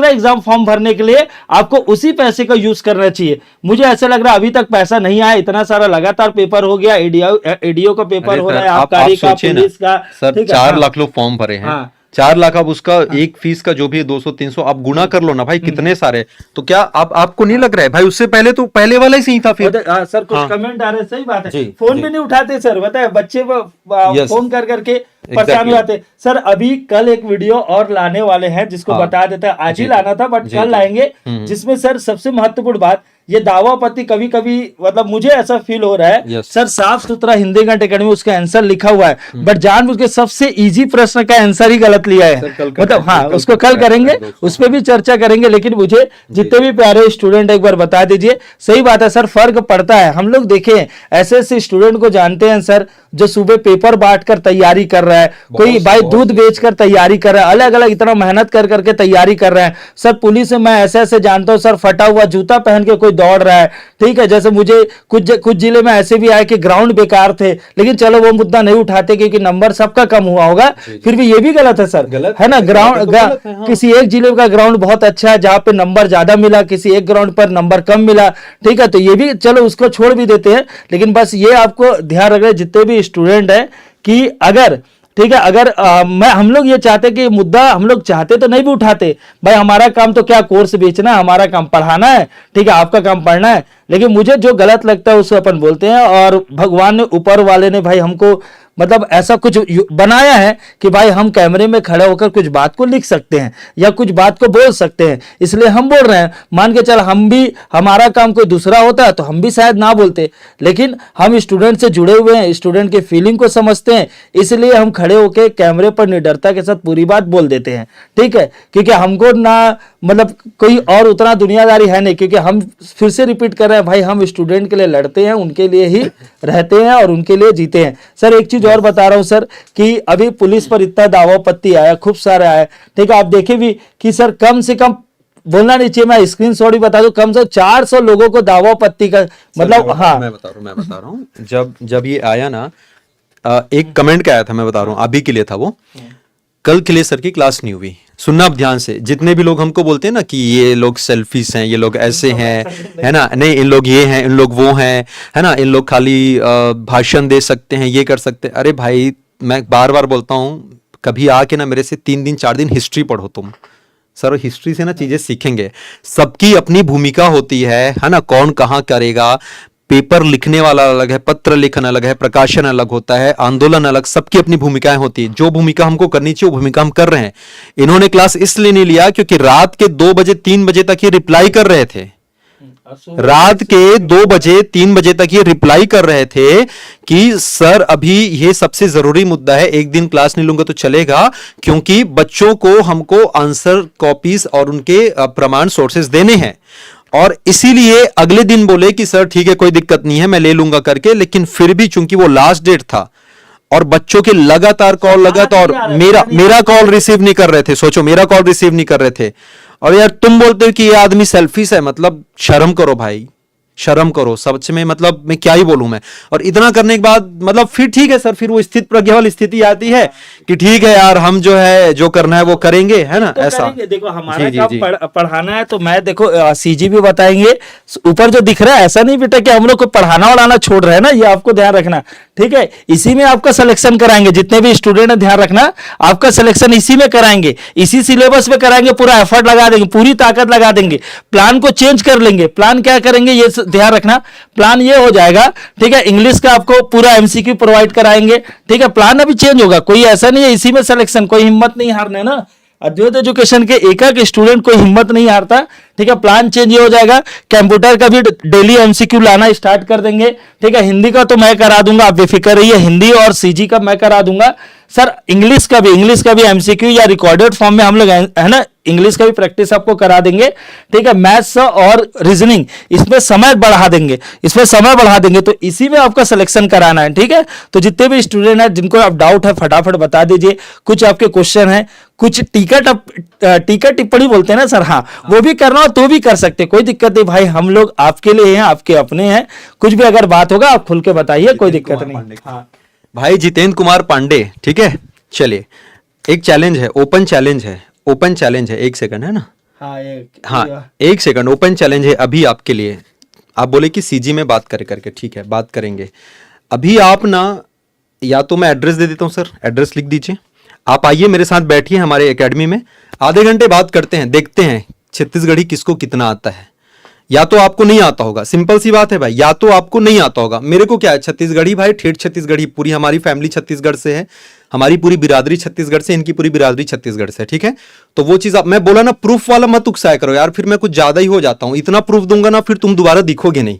एग्जाम फॉर्म भरने के लिए आपको उसी पैसे का यूज करना चाहिए। मुझे ऐसा लग रहा है अभी तक पैसा नहीं आया, इतना सारा लगातार पेपर हो गया, एडीओ का पेपर हो रहा है, आबकारी का, पुलिस का, सर 4 लाख लोग फॉर्म भरे हैं, 4 लाख, अब उसका एक फीस का जो भी है 200-300 आप गुना कर लो ना भाई, कितने सारे। तो क्या आपको नहीं लग रहा है भाई उससे पहले तो पहले वाला ही सही था फिर? सर कुछ कमेंट आ रहे, सही बात है, फोन भी नहीं उठाते सर, बताए बच्चे फोन कर करके परेशान हो जाते। सर अभी कल एक वीडियो और लाने वाले हैं जिसको बता देते हैं, आज ही लाना था बट कल लाएंगे, जिसमें सर सबसे महत्वपूर्ण बात, ये दावा पत्ती कभी कभी मतलब मुझे ऐसा फील हो रहा है सर साफ सुथरा हिंदी कंटेंट अकेडमी उसका आंसर लिखा हुआ है, बट जानबूझ के सबसे इजी प्रश्न का आंसर ही गलत लिया है, मतलब हाँ उसको कल करेंगे, उस पर भी चर्चा करेंगे। लेकिन मुझे जितने भी प्यारे स्टूडेंट एक बार बता दीजिए, सही बात है सर फर्क पड़ता है। हम लोग देखें ऐसे स्टूडेंट को जानते हैं सर, जो सुबह पेपर बांट कर तैयारी कर रहा है, कोई भाई दूध बेचकर तैयारी कर रहा है, अलग अलग इतना मेहनत कर करके तैयारी कर रहे हैं। सर पुलिस में मैं ऐसे जानता हूं सर, फटा हुआ जूता पहन के कोई दौड़ रहा है, ठीक है। जैसे मुझे कुछ जिले में ऐसे भी आए कि ग्राउंड बेकार थे, लेकिन चलो वो मुद्दा नहीं उठाते क्योंकि नंबर सबका कम हुआ होगा, फिर भी ये भी गलत है सर, है ना। ग्राउंड किसी एक जिले का ग्राउंड बहुत अच्छा है जहाँ पे नंबर ज्यादा मिला, किसी एक ग्राउंड पर नंबर कम मिला, ठीक है, तो ये भी चलो उसको छोड़ भी देते हैं। लेकिन बस ये आपको ध्यान रखना जितने भी स्टूडेंट हैं कि अगर, ठीक है, अगर हम लोग ये चाहते कि मुद्दा हम लोग चाहते तो नहीं भी उठाते भाई, हमारा काम तो क्या कोर्स बेचना है, हमारा काम पढ़ाना है, ठीक है, आपका काम पढ़ना है। लेकिन मुझे जो गलत लगता है उसको अपन बोलते हैं, और भगवान ने, ऊपर वाले ने भाई हमको मतलब ऐसा कुछ बनाया है कि भाई हम कैमरे में खड़े होकर कुछ बात को लिख सकते हैं या कुछ बात को बोल सकते हैं, इसलिए हम बोल रहे हैं। मान के चल हम भी, हमारा काम कोई दूसरा होता है तो हम भी शायद ना बोलते, लेकिन हम स्टूडेंट से जुड़े हुए हैं, स्टूडेंट के फीलिंग को समझते हैं, इसलिए हम खड़े होकर कैमरे पर निडरता के साथ पूरी बात बोल देते हैं, ठीक है। क्योंकि हमको ना मतलब कोई और उतना दुनियादारी है नहीं, क्योंकि हम फिर से रिपीट कर रहे हैं भाई, हम स्टूडेंट के लिए लड़ते हैं, उनके लिए ही रहते हैं और उनके लिए जीते हैं। सर एक चीज और बता रहा हूं सर कि अभी पुलिस पर इतना दावा पत्ती आया, खूब सारे आया, ठीक है। आप देखे भी कि सर कम से कम, बोलना नहीं चाहिए, मैं स्क्रीनशॉट भी बता दूं, कम से 400 लोगों को दावा पत्ती का मतलब, हाँ मैं बता रहा हूँ जब ये आया ना, एक कमेंट क्या आया था, मैं बता रहा हूँ, अभी के लिए था वो, कल खिले सर की क्लास नहीं हुई। सुनना आप ध्यान से, जितने भी लोग हमको बोलते हैं ना कि ये लोग सेल्फिश हैं, ये लोग ऐसे हैं, है ना, नहीं इन लोग ये हैं, इन लोग वो हैं, है ना, इन लोग खाली भाषण दे सकते हैं, ये कर सकते हैं। अरे भाई मैं बार बार बोलता हूँ, कभी आके ना मेरे से 3 दिन 4 दिन हिस्ट्री पढ़ो तुम, सर हिस्ट्री से ना चीजें सीखेंगे। सबकी अपनी भूमिका होती है ना, कौन कहाँ करेगा, पेपर लिखने वाला अलग है, पत्र लेखन अलग है, प्रकाशन अलग होता है, आंदोलन अलग, सबकी अपनी भूमिकाएं होती है। जो भूमिका हमको करनी चाहिए वो भूमिका हम कर रहे हैं। इन्होंने क्लास इसलिए नहीं लिया क्योंकि रात के 2 बजे 3 बजे तक ये रिप्लाई कर रहे थे, रात के 2 बजे 3 बजे तक ये रिप्लाई कर रहे थे कि सर अभी ये सबसे जरूरी मुद्दा है, एक दिन क्लास नहीं लूंगा तो चलेगा, क्योंकि बच्चों को हमको आंसर कॉपीज और उनके प्रमाण सोर्सेज देने हैं। और इसीलिए अगले दिन बोले कि सर ठीक है कोई दिक्कत नहीं है मैं ले लूंगा करके, लेकिन फिर भी चूंकि वो लास्ट डेट था और बच्चों के लगातार कॉल लगा था और मेरा कॉल रिसीव नहीं कर रहे थे, सोचो मेरा कॉल रिसीव नहीं कर रहे थे, और यार तुम बोलते हो कि ये आदमी सेल्फिश है, मतलब शर्म करो भाई, शर्म करो सच में, मतलब मैं क्या ही बोलूं मैं। और इतना करने के बाद मतलब फिर ठीक है सर, फिर वो स्थित प्रज्ञा वाली स्थिति आती है कि ठीक है यार हम जो है जो करना है वो करेंगे, है ना, तो ऐसा। देखो हमारा काम पढ़ाना है, तो मैं देखो सीजी भी बताएंगे, ऊपर जो दिख रहा है ऐसा नहीं बेटा कि हम लोग को पढ़ाना वढ़ाना छोड़ रहे हैं ना, ये आपको ध्यान रखना, ठीक है। इसी में आपका सिलेक्शन कराएंगे, जितने भी स्टूडेंट है ध्यान रखना, आपका सिलेक्शन इसी में कराएंगे, इसी सिलेबस में कराएंगे, पूरा एफर्ट लगा देंगे, पूरी ताकत लगा देंगे, प्लान को चेंज कर लेंगे। प्लान क्या करेंगे ये ध्यान रखना, प्लान ये हो जाएगा, ठीक है, इंग्लिश का आपको पूरा एमसीक्यू प्रोवाइड कराएंगे, ठीक है, प्लान अभी चेंज होगा, कोई ऐसा नहीं है इसी में सिलेक्शन, कोई हिम्मत नहीं हारना ना, अद्वैत एजुकेशन के एक स्टूडेंट कोई हिम्मत नहीं हारता, ठीक है। प्लान चेंज हो जाएगा, कंप्यूटर का भी डेली एमसीक्यू लाना स्टार्ट कर देंगे, ठीक है। हिंदी का तो मैं करा दूंगा, आप बेफिक्र रहिए, हिंदी और सीजी का मैं करा दूंगा सर। इंग्लिश का भी एमसीक्यू या रिकॉर्डेड फॉर्म में हम लोग है ना, इंग्लिश का भी प्रैक्टिस आपको करा देंगे, ठीक है। मैथ्स और रीजनिंग इसमें समय बढ़ा देंगे, तो इसी में आपका सिलेक्शन कराना है, ठीक है। तो जितने भी स्टूडेंट हैं जिनको आप डाउट है फटाफट बता दीजिए, कुछ आपके क्वेश्चन है, कुछ टीका टिप्पणी बोलते हैं ना सर, हाँ वो भी करना हो तो भी कर सकते, कोई दिक्कत नहीं भाई, हम लोग आपके लिए हैं, आपके अपने हैं, कुछ भी अगर बात होगा आप खुल के बताइए, कोई दिक्कत नहीं। हाँ भाई जितेंद्र कुमार पांडे, ठीक है। चलिए एक चैलेंज है, ओपन चैलेंज है, 1 सेकंड है ना, हाँ 1 सेकंड ओपन चैलेंज है अभी आपके लिए। आप बोले कि सीजी में बात करके, ठीक है बात करेंगे। अभी आप ना, या तो मैं एड्रेस दे देता हूं सर, एड्रेस लिख दीजिए, आप आइए मेरे साथ बैठिए हमारे एकेडमी में, आधे घंटे बात करते हैं, देखते हैं छत्तीसगढ़ी किसको कितना आता है। या तो आपको नहीं आता होगा, सिंपल सी बात है भाई, या तो आपको नहीं आता होगा, मेरे को क्या है, छत्तीसगढ़ी भाई, ठेठ छत्तीसगढ़ी, पूरी हमारी फैमिली छत्तीसगढ़ से है, हमारी पूरी बिरादरी छत्तीसगढ़ से, इनकी पूरी बिरादरी छत्तीसगढ़ से, ठीक है। तो वो चीज आप, मैं बोला ना प्रूफ वाला मत उकसाया करो यार, फिर मैं कुछ ज्यादा ही हो जाता हूं, इतना प्रूफ दूंगा ना फिर तुम दोबारा दिखोगे नहीं,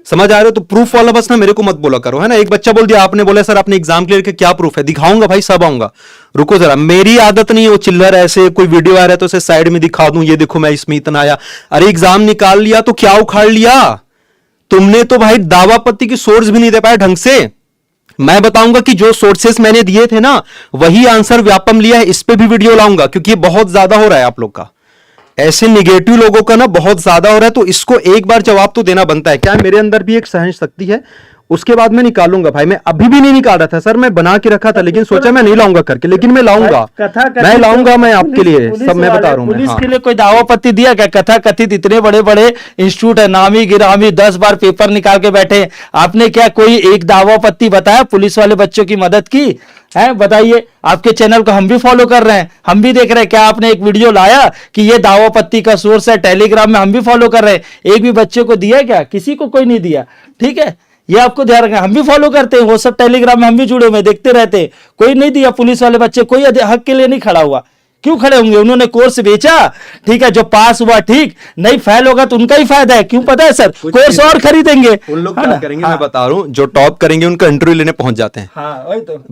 समझ आ रहे हो। तो प्रूफ वाला बस ना मेरे को मत बोला करो, है ना। एक बच्चा बोल दिया, आपने बोला सर आपने एग्जाम क्लियर किया, क्या प्रूफ है, दिखाऊंगा भाई, सब आऊंगा, रुको जरा, मेरी आदत नहीं है वो चिल्लर ऐसे कोई वीडियो आ रहा है तो उसे साइड में दिखा दूं, ये देखो मैं इसमें इतना आया। अरे एग्जाम निकाल लिया तो क्या उखाड़ लिया तुमने, तो भाई दावा पत्ती की सोर्स भी नहीं दे पाए ढंग से। मैं बताऊंगा कि जो सोर्सेस मैंने दिए थे ना वही आंसर व्यापम लिया है, इस पे भी वीडियो लाऊंगा, क्योंकि ये बहुत ज्यादा हो रहा है आप लोग का, ऐसे निगेटिव लोगों का ना बहुत ज्यादा हो रहा है, तो इसको एक बार जवाब तो देना बनता है। क्या है, मेरे अंदर भी एक सहन शक्ति है, उसके बाद मैं निकालूंगा भाई। मैं अभी भी नहीं निकाल रहा था सर, मैं बना के रखा था, लेकिन सोचा मैं नहीं लाऊंगा करके, लेकिन मैं लाऊंगा, मैं लाऊंगा, मैं आपके लिए सब मैं बता रहा हूँ। पुलिस के लिए कोई दावापत्ति दिया क्या? कथा कथित इतने बड़े बड़े इंस्टीट्यूट है, नामी गिरामी 10 बार पेपर निकाल के बैठे, आपने क्या कोई एक दावापत्ति बताया पुलिस वाले बच्चों की मदद की है? बताइए। आपके चैनल को हम भी फॉलो कर रहे हैं, हम भी देख रहे हैं, क्या आपने एक वीडियो लाया कि ये दावापत्ति का सोर्स है? टेलीग्राम में हम भी फॉलो कर रहे हैं, एक भी बच्चे को दिया क्या? किसी को कोई नहीं दिया। ठीक है, ये आपको ध्यान रखना, हम भी फॉलो करते हैं, वो सब टेलीग्राम में हम भी जुड़े हुए देखते रहते हैं, कोई नहीं दिया। पुलिस वाले बच्चे कोई हक के लिए नहीं खड़ा हुआ, क्यों खड़े होंगे? उन्होंने कोर्स बेचा, ठीक है, जो पास हुआ ठीक, नहीं फेल होगा तो उनका ही फायदा है। क्यों पता है सर? कोर्स और खरीदेंगे। उन लोग क्या करेंगे, मैं बता रहा हूँ, जो टॉप करेंगे उनका इंटरव्यू लेने पहुंच जाते हैं। हाँ, वही तो।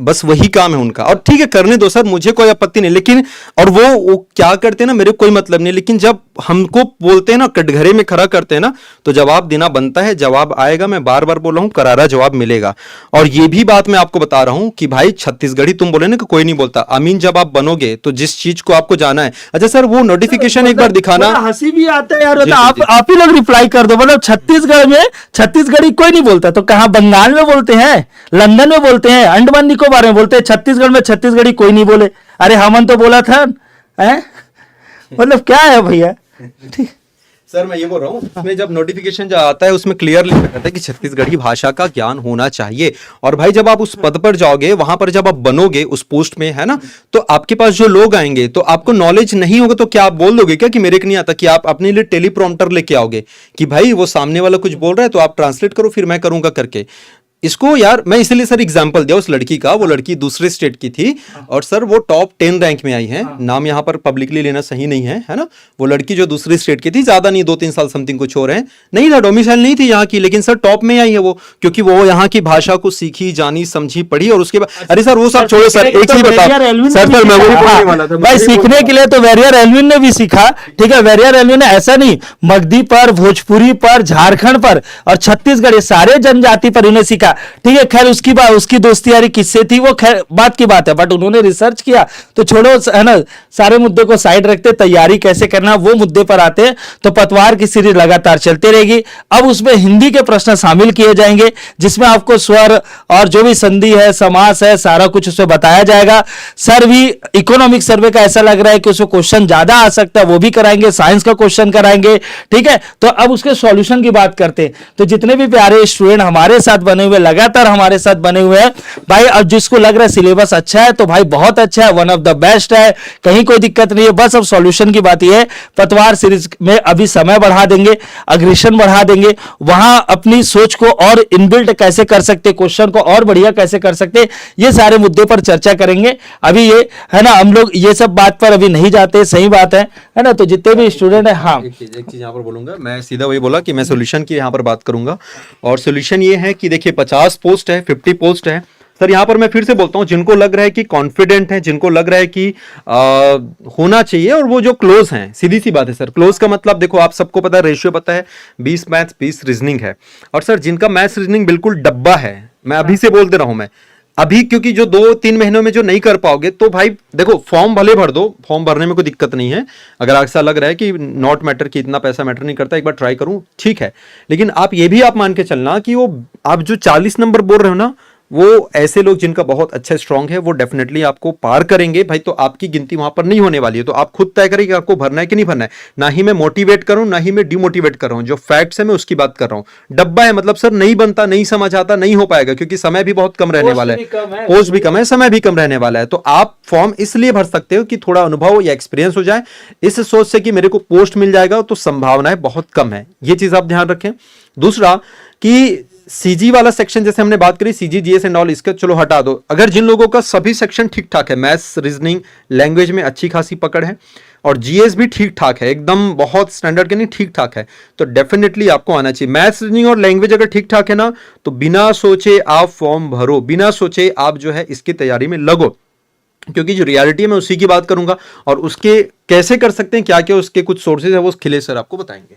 बस वही काम है उनका, और ठीक है करने दो सर, मुझे कोई आपत्ति नहीं, लेकिन और वो क्या करते हैं ना, मेरे कोई मतलब नहीं, लेकिन जब हमको बोलते हैं ना, कटघरे में खड़ा करते हैं ना, तो जवाब देना बनता है। जवाब आएगा, मैं बार बार बोल रहा हूँ, करारा जवाब मिलेगा। और ये भी बात मैं आपको बता रहा हूँ कि भाई छत्तीसगढ़ी तुम बोले ना कि कोई नहीं बोलता, अमीन जब आप बनोगे तो जिस चीज को आपको जाना है, अच्छा सर वो नोटिफिकेशन एक बार दिखाना। हंसी भी आता है यार, आप ही लोग रिप्लाई कर दो। मतलब छत्तीसगढ़ में छत्तीसगढ़ी कोई नहीं बोलता, तो कहाँ बंगाल में बोलते हैं, लंदन में बोलते हैं, अंडमान निकोबार में बोलते हैं, छत्तीसगढ़ में छत्तीसगढ़ी कोई नहीं बोले। अरे हमन तो बोला था है? मतलब क्या है भैया? ठीक सर मैं ये बोल रहा हूँ, उसमें जब नोटिफिकेशन जो आता है उसमें क्लियरली लिखा रहता है कि छत्तीसगढ़ी भाषा का ज्ञान होना चाहिए। और भाई जब आप उस पद पर जाओगे, वहां पर जब आप बनोगे उस पोस्ट में, है ना, तो आपके पास जो लोग आएंगे, तो आपको नॉलेज नहीं होगा तो क्या आप बोल दोगे क्या कि मेरे को नहीं आता? कि आप अपने लिए टेलीप्रॉम्प्टर लेके आओगे कि भाई वो सामने वाला कुछ बोल रहा है तो आप ट्रांसलेट करो, फिर मैं करूंगा करके। इसको यार मैं इसलिए सर एग्जांपल दिया उस लड़की का, वो लड़की दूसरे स्टेट की थी और सर वो टॉप 10 रैंक में आई है। नाम यहाँ पर पब्लिकली लेना सही नहीं है ना। वो लड़की जो दूसरी स्टेट की थी, ज्यादा नहीं 2-3 साल समथिंग कुछ हो रहे हैं, नहीं था, डोमिसाइल नहीं थी यहाँ की, लेकिन सर टॉप में आई है वो, क्योंकि वो यहाँ की भाषा को सीखी, जानी, समझी, पढ़ी। और उसके बाद अरे सर वो सब छोड़ो सर, एक चीज बताओ सर, मैं वही बोलने वाला था भाई, सीखने के लिए तो वेरियर एल्विन ने भी सीखा। ठीक है, वेरियर एल्विन ने ऐसा नहीं, मगधी पर, भोजपुरी पर, झारखंड पर और छत्तीसगढ़, ये सारे जनजाति पर उन्हें सीखा। ठीक है, खैर उसकी बात, उसकी दोस्ती यारी किससे थी वो खैर बात की बात है, बट उन्होंने रिसर्च किया। तो छोड़ो, है ना, सारे मुद्दे को साइड रखते, तैयारी कैसे करना वो मुद्दे पर आते हैं। तो पतवार की सीरीज लगातार चलती रहेगी। अब उसमें हिंदी के प्रश्न शामिल किए जाएंगे, जिसमें आपको स्वर और जो भी संधि है, समास है, सारा कुछ उसमें बताया जाएगा। सर भी इकोनॉमिक सर्वे का ऐसा लग रहा है कि उसमें क्वेश्चन ज्यादा आ सकता है, वो भी कराएंगे, साइंस का क्वेश्चन कराएंगे। ठीक है, तो अब उसके सॉल्यूशन की बात करते हैं। तो जितने भी प्यारे स्टूडेंट हमारे साथ बने हुए, लगातार हमारे साथ बने हुए हैं भाई, अब जिसको लग रहा है सिलेबस अच्छा है तो भाई बहुत अच्छा है, वन ऑफ द बेस्ट है, कहीं कोई दिक्कत नहीं है। बस अब सॉल्यूशन की बात यह है, पतवार सीरीज में अभी समय बढ़ा देंगे, अग्रेशन बढ़ा देंगे, वहां अपनी सोच को और इनबिल्ट कैसे कर सकते, क्वेश्चन को और बढ़िया कैसे कर सकते, ये सारे मुद्दे पर चर्चा करेंगे। अभी ये है ना, हम लोग ये सब बात पर अभी नहीं जाते, सही बात है ना। तो जितने भी स्टूडेंट है, हाँ एक चीज यहाँ पर बोलूंगा, मैं सीधा वही बोला कि मैं सॉल्यूशन की यहाँ पर बात करूंगा। और सॉल्यूशन ये है कि देखिए 50 पोस्ट है, 50 पोस्ट है सर। यहाँ पर मैं फिर से बोलता हूँ, जिनको लग रहा है कि कॉन्फिडेंट है, जिनको लग रहा है कि होना चाहिए, और वो जो क्लोज हैं, सीधी सी बात है सर, क्लोज का मतलब देखो आप सबको पता है, रेशियो पता है, 20 मैथ्स 20 रीजनिंग है। और सर जिनका मैथ्स रीजनिंग बिल्कुल डब्बा है, मैं अभी से बोल दे रहा हूं मैं अभी, क्योंकि जो 2-3 महीनों में जो नहीं कर पाओगे, तो भाई देखो फॉर्म भले भर दो, फॉर्म भरने में कोई दिक्कत नहीं है। अगर ऐसा लग रहा है कि नॉट मैटर, कि इतना पैसा मैटर नहीं करता, एक बार ट्राई करूं, ठीक है। लेकिन आप ये भी आप मान के चलना कि वो आप जो 40 नंबर बोल रहे हो ना, वो ऐसे लोग जिनका बहुत अच्छा स्ट्रांग है, वो डेफिनेटली आपको पार करेंगे भाई। तो आपकी गिनती वहां पर नहीं होने वाली है, तो आप खुद तय करें कि आपको भरना है कि नहीं भरना है। ना ही मैं मोटिवेट करूं, ना ही मैं डिमोटिवेट कर रहा हूं, जो फैक्ट्स है मैं उसकी बात कर रहा हूं। डब्बा है मतलब सर नहीं बनता, नहीं समझ आता, नहीं हो पाएगा, क्योंकि समय भी बहुत कम रहने वाला है, पोस्ट भी कम है, समय भी कम रहने वाला है। तो आप फॉर्म इसलिए भर सकते हो कि थोड़ा अनुभव या एक्सपीरियंस हो जाए, इस सोच से कि मेरे को पोस्ट मिल जाएगा, तो संभावनाएं बहुत कम है। ये चीज आप ध्यान रखें। दूसरा कि सीजी वाला सेक्शन, जैसे हमने बात करी सीजी, जीएस एंड ऑल, इसका चलो हटा दो। अगर जिन लोगों का सभी सेक्शन ठीक ठाक है, मैथ्स, रीजनिंग, लैंग्वेज में अच्छी खासी पकड़ है, और जीएस भी ठीक ठाक है, एकदम बहुत स्टैंडर्ड के नहीं, ठीक ठाक है, तो डेफिनेटली आपको आना चाहिए। मैथ्स, रीजनिंग और लैंग्वेज अगर ठीक ठाक है ना, तो बिना सोचे आप फॉर्म भरो, बिना सोचे आप जो है इसकी तैयारी में लगो। क्योंकि जो रियलिटी है मैं उसी की बात करूंगा, और उसके कैसे कर सकते हैं, क्या क्या उसके कुछ सोर्सेज है, वो खिले सर आपको बताएंगे।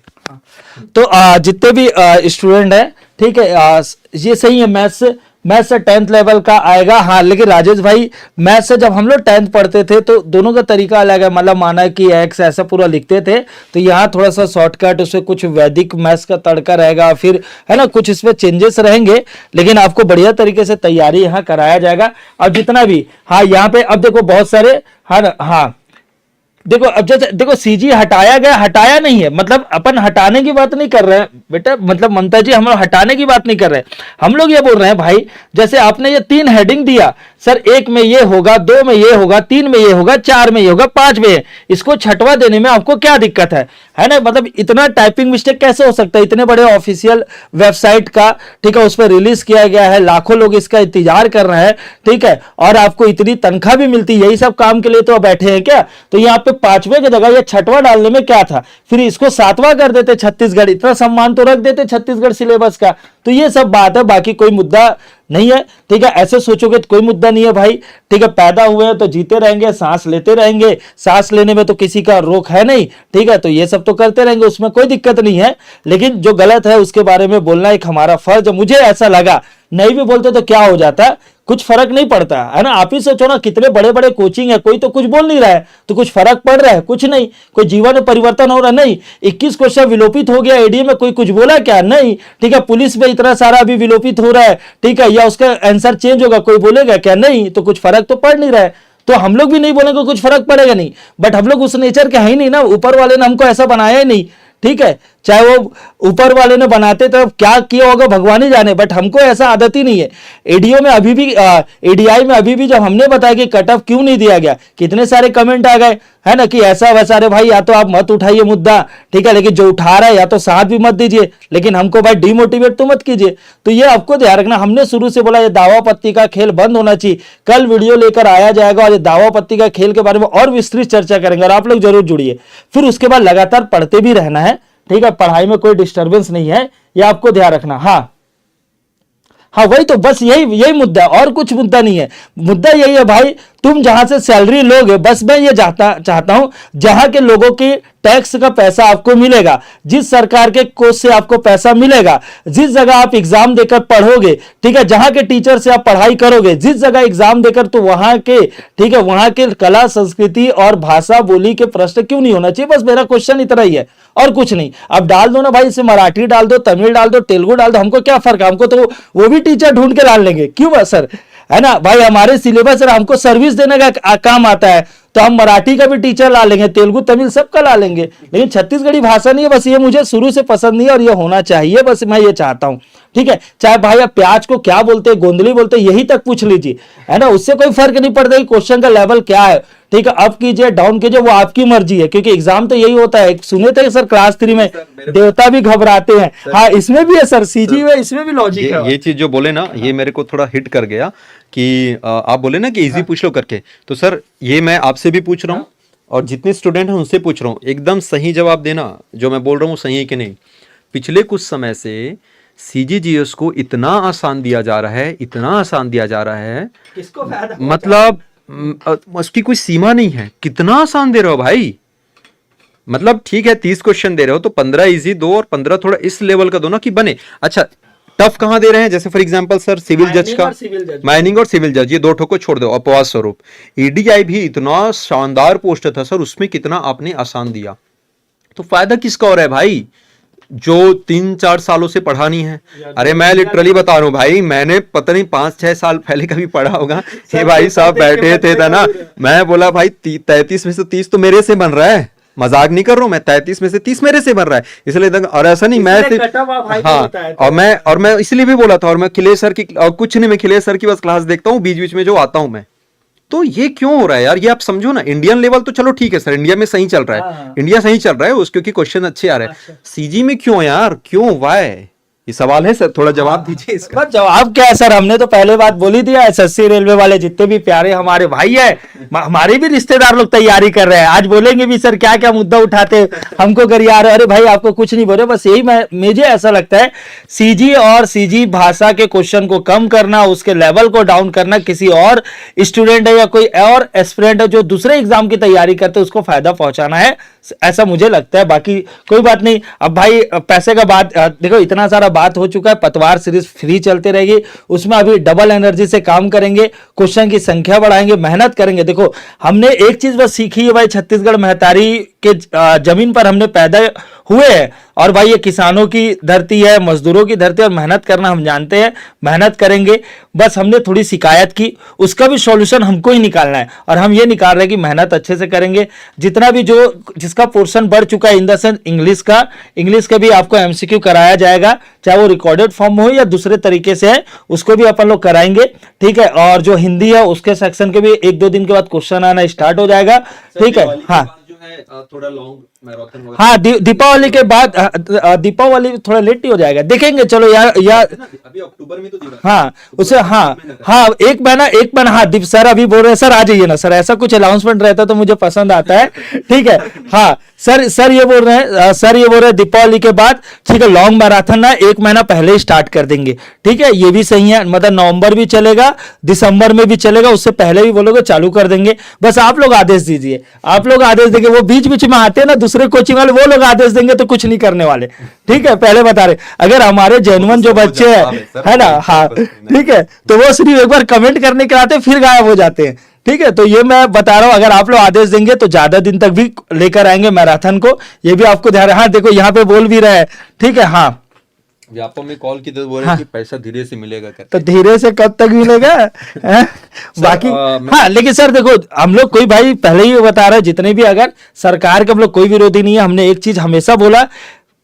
तो जितने भी स्टूडेंट हैं, ठीक है, ये सही है, मैथ्स मैथ से 10th लेवल का आएगा। हाँ, लेकिन राजेश भाई मैथ से जब हम लोग 10th पढ़ते थे तो दोनों का तरीका अलग है। मतलब माना कि एक्स ऐसा पूरा लिखते थे, तो यहाँ थोड़ा सा शॉर्टकट, उसमें कुछ वैदिक मैथ्स का तड़का रहेगा, फिर है ना कुछ इसमें चेंजेस रहेंगे, लेकिन आपको बढ़िया तरीके से तैयारी यहाँ कराया जाएगा। अब जितना भी, हाँ यहाँ पे अब देखो बहुत सारे, हाँ देखो अब जैसे देखो सीजी हटाया गया, हटाया नहीं है, मतलब अपन हटाने की बात नहीं कर रहे हैं बेटा, मतलब ममता जी हम लोग हटाने की बात नहीं कर रहे हैं। हम लोग ये बोल रहे हैं भाई, जैसे आपने ये 3 हेडिंग दिया सर, 1 में ये होगा, 2 में ये होगा, 3 में ये होगा, 4 में ये होगा, 5 में, इसको छठवा देने में आपको क्या दिक्कत है ना? मतलब इतना टाइपिंग मिस्टेक कैसे हो सकता है? इतने बड़े ऑफिशियल वेबसाइट का, ठीक है, उस पर रिलीज किया गया है, लाखों लोग इसका इंतजार कर रहे हैं, ठीक है, और आपको इतनी तनख्वाह भी मिलती है, यही सब काम के लिए तो बैठे हैं क्या? तो यहाँ पे 5वें की जगह ये 6वां डालने में क्या था? फिर इसको 7वां कर देते छत्तीसगढ़, इतना सम्मान तो रख देते छत्तीसगढ़ सिलेबस का। तो ये सब बात है, बाकी कोई मुद्दा नहीं है, ठीक है। ऐसे सोचोगे तो कोई मुद्दा नहीं है भाई, ठीक है। पैदा हुए हैं तो जीते रहेंगे, सांस लेते रहेंगे, सांस लेने में तो किसी का रोक है नहीं, ठीक है। तो ये सब तो करते रहेंगे, उसमें कोई दिक्कत नहीं है, लेकिन जो गलत है उसके बारे में बोलना एक हमारा फर्ज है। मुझे ऐसा लगा, नहीं भी बोलते तो क्या हो जाता, कुछ फर्क नहीं पड़ता है ना। आप ही सोचो ना, कितने बड़े बड़े कोचिंग है, कोई तो कुछ बोल नहीं रहा है, तो कुछ फर्क पड़ रहा है? कुछ नहीं। कोई जीवन में परिवर्तन हो रहा नहीं? 21 क्वेश्चन विलोपित हो गया एडीए में, कोई कुछ बोला क्या? नहीं, ठीक है। पुलिस में इतना सारा अभी विलोपित हो रहा है, ठीक है, या उसका आंसर चेंज होगा, कोई बोलेगा क्या? नहीं। तो कुछ फर्क तो पड़ नहीं रहा है, तो हम लोग भी नहीं बोलेंगे कुछ फर्क पड़ेगा नहीं, बट हम लोग उस नेचर के है ही नहीं ना, ऊपर वाले ने हमको ऐसा बनाया ही नहीं, ठीक है। चाहे वो ऊपर वाले ने बनाते तो क्या किया होगा भगवान ही जाने, बट हमको ऐसा आदत ही नहीं है। एडीओ में अभी भी, एडीआई में अभी भी जब हमने बताया कि कट ऑफ क्यों नहीं दिया गया, कितने सारे कमेंट आ गए, है ना, कि ऐसा वैसा। अरे भाई या तो आप मत उठाइए मुद्दा, ठीक है, लेकिन जो उठा रहा है या तो साथ भी मत दीजिए, लेकिन हमको भाई डिमोटिवेट तो मत कीजिए। तो ये आपको ध्यान रखना, हमने शुरू से बोला ये दावा पत्ती का खेल बंद होना चाहिए। कल वीडियो लेकर आया जाएगा और ये दावा पत्ती का खेल के बारे में और विस्तृत चर्चा करेंगे, और आप लोग जरूर जुड़िए। फिर उसके बाद लगातार पढ़ते भी रहना है, ठीक है। पढ़ाई में कोई डिस्टरबेंस नहीं है, ये आपको ध्यान रखना। हाँ वही तो, बस यही मुद्दा, और कुछ मुद्दा नहीं है। मुद्दा यही है भाई, तुम जहां से सैलरी लोगे, बस मैं ये चाहता हूं जहां के लोगों की टैक्स का पैसा आपको मिलेगा, जिस सरकार के कोष से आपको पैसा मिलेगा, जिस जगह आप एग्जाम देकर पढ़ोगे, ठीक है, जहां के टीचर से आप पढ़ाई करोगे, जिस जगह एग्जाम देकर, तो वहां के, ठीक है, वहां के कला संस्कृति और भाषा बोली के प्रश्न क्यों नहीं होना चाहिए? बस मेरा क्वेश्चन इतना ही है, और कुछ नहीं। अब डाल दो ना भाई, इसे मराठी डाल दो, तमिल डाल दो, तेलुगु डाल दो, हमको क्या फर्क है? हमको तो वो भी टीचर ढूंढ के डाल लेंगे, क्यों सर, है ना भाई। हमारे सिलेबस में हमको सर्विस देने का काम आता है, तो हम मराठी का भी टीचर ला लेंगे, तेलुगु तमिल सबका ला लेंगे, लेकिन छत्तीसगढ़ी भाषा नहीं है। बस ये मुझे शुरू से पसंद नहीं है, और ये होना चाहिए, बस मैं ये चाहता हूं, ठीक है। चाहे भाई आप प्याज को क्या बोलते हैं, गोंदली बोलते हैं, यही तक पूछ लीजिए, है ना, उससे कोई फर्क नहीं पड़ता कि क्वेश्चन का लेवल क्या है, ठीक है। अप कीजिए डाउन कीजिए, वो आपकी मर्जी है, क्योंकि एग्जाम तो यही होता है। सुने थे सर क्लास 3 में देवता भी घबराते हैं, हाँ इसमें भी है सर, सीजी में इसमें भी लॉजिक है। ये चीज जो बोले ना, ये मेरे को थोड़ा हिट कर गया कि आप बोले ना कि इजी पूछ लो करके, तो सर ये मैं आपसे भी पूछ रहा हूँ और जितने स्टूडेंट हैं उनसे पूछ रहा हूँ, एकदम सही जवाब देना, जो मैं बोल रहा हूँ सही है कि नहीं। पिछले कुछ समय से सीजीजीएस को इतना आसान दिया जा रहा है, इतना आसान दिया जा रहा है, किसको फायदा, मतलब उसकी कोई सीमा नहीं है। कितना आसान दे रहे हो भाई, मतलब ठीक है 30 क्वेश्चन दे रहे हो तो 15 इजी दो और 15 थोड़ा इस लेवल का दो ना कि बने। अच्छा टफ कहां दे रहे हैं? जैसे फॉर एग्जांपल सर सिविल जज का, माइनिंग और सिविल जज, ये 2 ठो को छोड़ दो अपवाद स्वरूप। ईडीआई भी इतना शानदार पोस्ट था सर, उसमें कितना आपने आसान दिया, तो फायदा किसका हो रहा है भाई? जो 3-4 सालों से पढ़ा नहीं है। अरे मैं लिटरली बता रहा हूँ भाई, मैंने पता नहीं 5-6 साल पहले कभी पढ़ा होगा, ये भाई साहब बैठे थे था ना, मैं बोला भाई 33 में से 30 तो मेरे से बन रहा है, मजाक नहीं कर रहा हूँ मैं, 33 में से 30 मेरे से बन रहा है, इसलिए और ऐसा नहीं मैं हाँ, और मैं इसलिए भी बोला था, और मैं खिलेश सर की, और कुछ नहीं, मैं खिलेश सर की बस क्लास देखता हूँ बीच बीच में जो आता हूँ मैं। तो ये क्यों हो रहा है यार? ये आप समझो ना, इंडियन लेवल तो चलो ठीक है सर, इंडिया में सही चल रहा है, इंडिया सही चल रहा है उस, क्योंकि क्वेश्चन अच्छे आ रहे हैं। सीजी में क्यों यार, क्यों, वाई? ये सवाल है सर, थोड़ा जवाब दीजिए इसका। जवाब क्या है सर, हमने तो पहले बात बोली थी, एसएससी रेलवे वाले जितने भी प्यारे हमारे भाई है, हमारे भी रिश्तेदार लोग तैयारी कर रहे हैं, आज बोलेंगे भी सर क्या क्या मुद्दा उठाते हमको गरिया रहे। अरे भाई आपको कुछ नहीं बोले, बस यही मुझे ऐसा लगता है सीजी और सीजी भाषा के क्वेश्चन को कम करना, उसके लेवल को डाउन करना, किसी और स्टूडेंट है या कोई और एस्पिरेंट है जो दूसरे एग्जाम की तैयारी करते उसको फायदा पहुंचाना है, ऐसा मुझे लगता है। बाकी कोई बात नहीं। अब भाई पैसे का बात देखो, इतना सारा बात हो चुका है, पतवार सीरीज फ्री चलते रहेगी, उसमें अभी डबल एनर्जी से काम करेंगे, क्वेश्चन की संख्या बढ़ाएंगे, मेहनत करेंगे। देखो हमने एक चीज बस सीखी है भाई, छत्तीसगढ़ महतारी के जमीन पर हमने पैदा हुए हैं, और भाई ये किसानों की धरती है, मजदूरों की धरती है, और मेहनत करना हम जानते हैं, मेहनत करेंगे। बस हमने थोड़ी शिकायत की, उसका भी सॉल्यूशन हमको ही निकालना है, और हम ये निकाल रहे हैं कि मेहनत अच्छे से करेंगे। जितना भी जो जिसका पोर्शन बढ़ चुका है इन द सेंस इंग्लिश का भी आपको एमसीक्यू कराया जाएगा, चाहे वो रिकॉर्डेड फॉर्म हो या दूसरे तरीके से है, उसको भी अपन लोग कराएंगे, ठीक है। और जो हिंदी है उसके सेक्शन के भी 1-2 दिन के बाद क्वेश्चन आना स्टार्ट हो जाएगा, ठीक है। हाँ थोड़ा लॉन्ग मैराथन, हाँ दीपावली के बाद, दीपावली थोड़ा लेट ही हो जाएगा, देखेंगे। चलो यार अभी अक्टूबर में तो दे रहा है। हाँ उसे हाँ एक महीना हाँ दीप सर अभी बोल रहे हैं सर आ जाइए ना सर, ऐसा कुछ अनाउंसमेंट रहता तो मुझे पसंद आता है, ठीक है। हाँ सर ये बोल रहे हैं दीपावली के बाद, ठीक है, लॉन्ग मैराथन ना 1 महीना पहले ही स्टार्ट कर देंगे, ठीक है। ये भी सही है, मतलब नवंबर भी चलेगा, दिसंबर में भी चलेगा, उससे पहले भी बोलोगे चालू कर देंगे। बस आप लोग आदेश दीजिए, आप लोग आदेश देंगे। वो बीच बीच में आते हैं ना दूसरे कोचिंग वाले, वो लोग आदेश देंगे तो कुछ नहीं करने वाले, ठीक है, पहले बता रहे। अगर हमारे जेन्युइन जो बच्चे हैं है ना, हाँ ठीक है, तो वो सिर्फ एक बार कमेंट करने के आते फिर गायब हो जाते हैं, ठीक है। तो ये मैं बता रहा हूं, अगर आप लोग आदेश देंगे तो ज्यादा दिन तक भी लेकर आएंगे मैराथन को, ये भी आपको ध्यान। हाँ देखो यहाँ पे बोल भी रहे हैं, ठीक है। हाँ व्यापम में कॉल की तो बोल रहे हैं कि पैसा धीरे से मिलेगा करके। तो धीरे से कब तक मिलेगा बाकी हाँ, लेकिन सर देखो हम लोग कोई भाई पहले ही बता रहे हैं, जितने भी अगर सरकार के हम लोग कोई विरोधी नहीं है। हमने एक चीज हमेशा बोला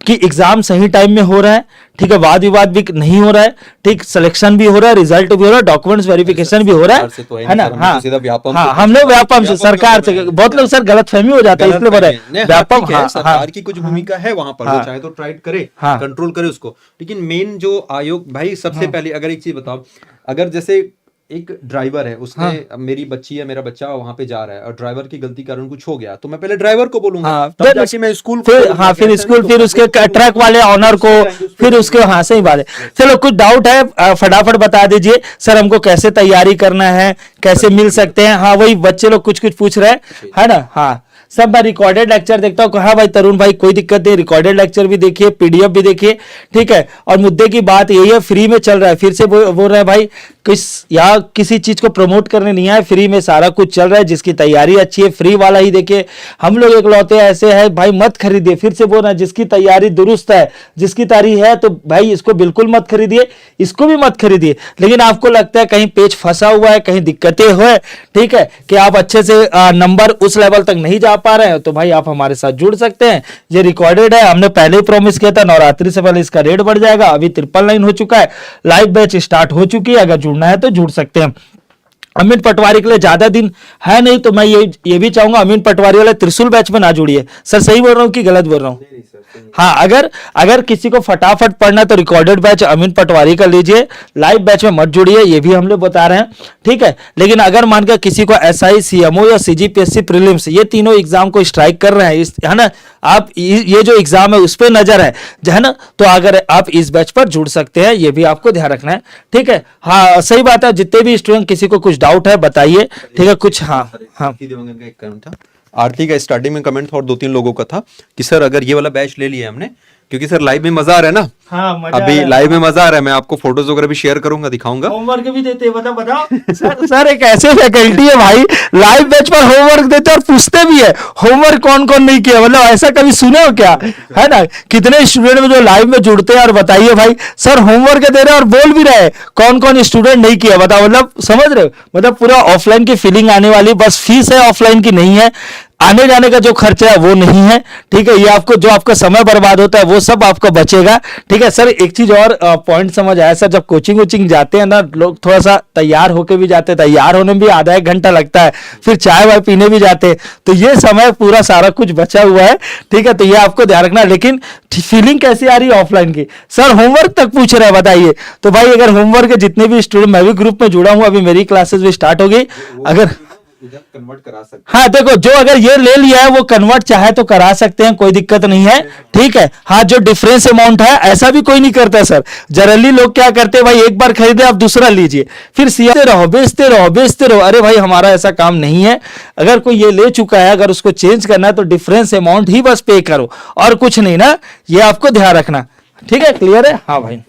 कि एग्जाम सही टाइम में हो रहा है, ठीक है, वाद विवाद भी नहीं हो रहा है, ठीक, सिलेक्शन भी हो रहा है, रिजल्ट भी हो रहा है, डॉक्यूमेंट्स वेरिफिकेशन भी हो रहा है ना। हाँ हम लोग व्यापम से, सरकार से, बहुत लोग सर गलतफहमी हो जाता है, इसलिए बोल रहे व्यापम। सरकार की कुछ भूमिका है वहां पर, वो चाहे तो ट्राई करे, कंट्रोल करे उसको, लेकिन मेन जो आयोग भाई सबसे पहले अगर एक चीज बताओ, अगर जैसे एक ड्राइवर है, उसने मेरी बच्ची या मेरा बच्चा वहां पे जा रहा है और ड्राइवर की गलती कारण कुछ हो गया, तो मैं पहले ड्राइवर को बोलूंगा, तब जाके मैं स्कूल फिर स्कूल, फिर उसके ट्रक वाले ऑनर को, फिर उसके। हाँ सही बात है। चलो कुछ डाउट है फटाफट बता दीजिए सर, हमको कैसे तैयारी करना है, कैसे मिल सकते हैं। हाँ वही बच्चे लोग कुछ पूछ रहे हैं ना। हाँ सब मैं रिकॉर्डेड लेक्चर देखता हूँ। हाँ भाई तरुण भाई कोई दिक्कत नहीं, रिकॉर्डेड लेक्चर भी देखिए, पीडीएफ भी देखिए, ठीक है। और मुद्दे की बात यही है, फ्री में चल रहा है, फिर से बोल रहे हैं भाई किसी चीज को प्रमोट करने नहीं आए, फ्री में सारा कुछ चल रहा है, जिसकी तैयारी अच्छी है फ्री वाला ही देखिए। हम लोग इकलौते ऐसे हैं भाई, मत खरीदिए, फिर से बोल रहे हैं जिसकी तैयारी दुरुस्त है, जिसकी तैयारी है तो भाई इसको बिल्कुल मत खरीदिए, इसको भी मत खरीदिए। लेकिन आपको लगता है कहीं पेज फंसा हुआ है, कहीं दिक्कतें हुए, ठीक है, कि आप अच्छे से नंबर उस लेवल तक नहीं जा पा रहे हैं, तो भाई आप हमारे साथ जुड़ सकते हैं। ये रिकॉर्डेड है, हमने पहले ही प्रॉमिस किया था नवरात्रि से पहले इसका रेट बढ़ जाएगा। अभी 999 हो चुका है, लाइव बैच स्टार्ट हो चुकी है, अगर जुड़ना है तो जुड़ सकते हैं। अमीन पटवारी के लिए ज्यादा दिन है नहीं, तो मैं ये भी चाहूंगा अमीन पटवारी वाले त्रिशूल बैच में ना जुड़िए। सर सही बोल रहा हूँ कि गलत बोल रहा हूँ? हाँ अगर किसी को फटाफट पढ़ना तो रिकॉर्डेड बैच अमीन पटवारी का लीजिए, लाइव बैच में मत जुड़िए, ये भी हम लोग बता रहे हैं, ठीक है। लेकिन अगर मानकर किसी को एसआई, सीएमओ या सीजीपीएससी प्रीलिम्स ये तीनों एग्जाम को स्ट्राइक कर रहे हैं, है ना, आप ये जो एग्जाम है उस पर नजर है ना, तो अगर आप इस बैच पर जुड़ सकते हैं, ये भी आपको ध्यान रखना है, ठीक है। हाँ सही बात है, जितने भी स्टूडेंट किसी को कुछ डाउट है बताइए, ठीक है। कुछ हाँ आरती का स्टार्टिंग में कमेंट था और 2-3 लोगों का था कि सर अगर ये वाला बैच ले लिया हमने, क्योंकि सर लाइव में मजा आ रहा है ना। हाँ, मजा अभी लाइव में मजा आ रहा है, मैं आपको फोटोज वगैरह भी शेयर करूंगा, दिखाऊंगा। होमवर्क भी देते हैं, बताओ सर एक ऐसे फैकल्टी है भाई, लाइव बैच पर होमवर्क देते और पूछते भी है होमवर्क कौन कौन नहीं किया, मतलब ऐसा कभी सुने हो क्या, है ना। कितने स्टूडेंट में जो लाइव में जुड़ते हैं और बताइए भाई सर होमवर्क दे रहे हैं और बोल भी रहे कौन कौन स्टूडेंट नहीं किया, बताओ, मतलब समझ रहे हो, मतलब पूरा ऑफलाइन की फीलिंग आने वाली, बस फीस है ऑफलाइन की नहीं है, आने जाने का जो खर्चा है वो नहीं है, ठीक है। ये आपको जो आपका समय बर्बाद होता है वो सब आपका बचेगा, ठीक है। सर एक चीज और पॉइंट समझ आया सर, जब कोचिंग जाते हैं ना लोग, थोड़ा सा तैयार होके भी जाते हैं, तैयार होने में भी आधा 1 घंटा लगता है, फिर चाय वाय पीने भी जाते हैं, तो ये समय पूरा सारा कुछ बचा हुआ है, ठीक है। तो ये आपको ध्यान रखना। लेकिन फीलिंग कैसी आ रही है ऑफलाइन की, सर होमवर्क तक पूछ रहे हैं, बताइए। तो भाई अगर होमवर्क के जितने भी स्टूडेंट, मैं भी ग्रुप में जुड़ा हूं, अभी मेरी क्लासेस भी स्टार्ट हो गई, अगर कन्वर्ट करा सकते, हाँ देखो जो अगर ये ले लिया है वो कन्वर्ट चाहे तो करा सकते हैं, कोई दिक्कत नहीं है, ठीक है। हाँ जो डिफरेंस अमाउंट है ऐसा भी कोई नहीं करता है सर, जनरली लोग क्या करते हैं भाई, एक बार खरीदे आप दूसरा लीजिए, फिर बेचते रहो। अरे भाई हमारा ऐसा काम नहीं है, अगर कोई ये ले चुका है, अगर उसको चेंज करना है तो डिफरेंस अमाउंट ही बस पे करो और कुछ नहीं ना, ये आपको ध्यान रखना, ठीक है, क्लियर है? हाँ भाई,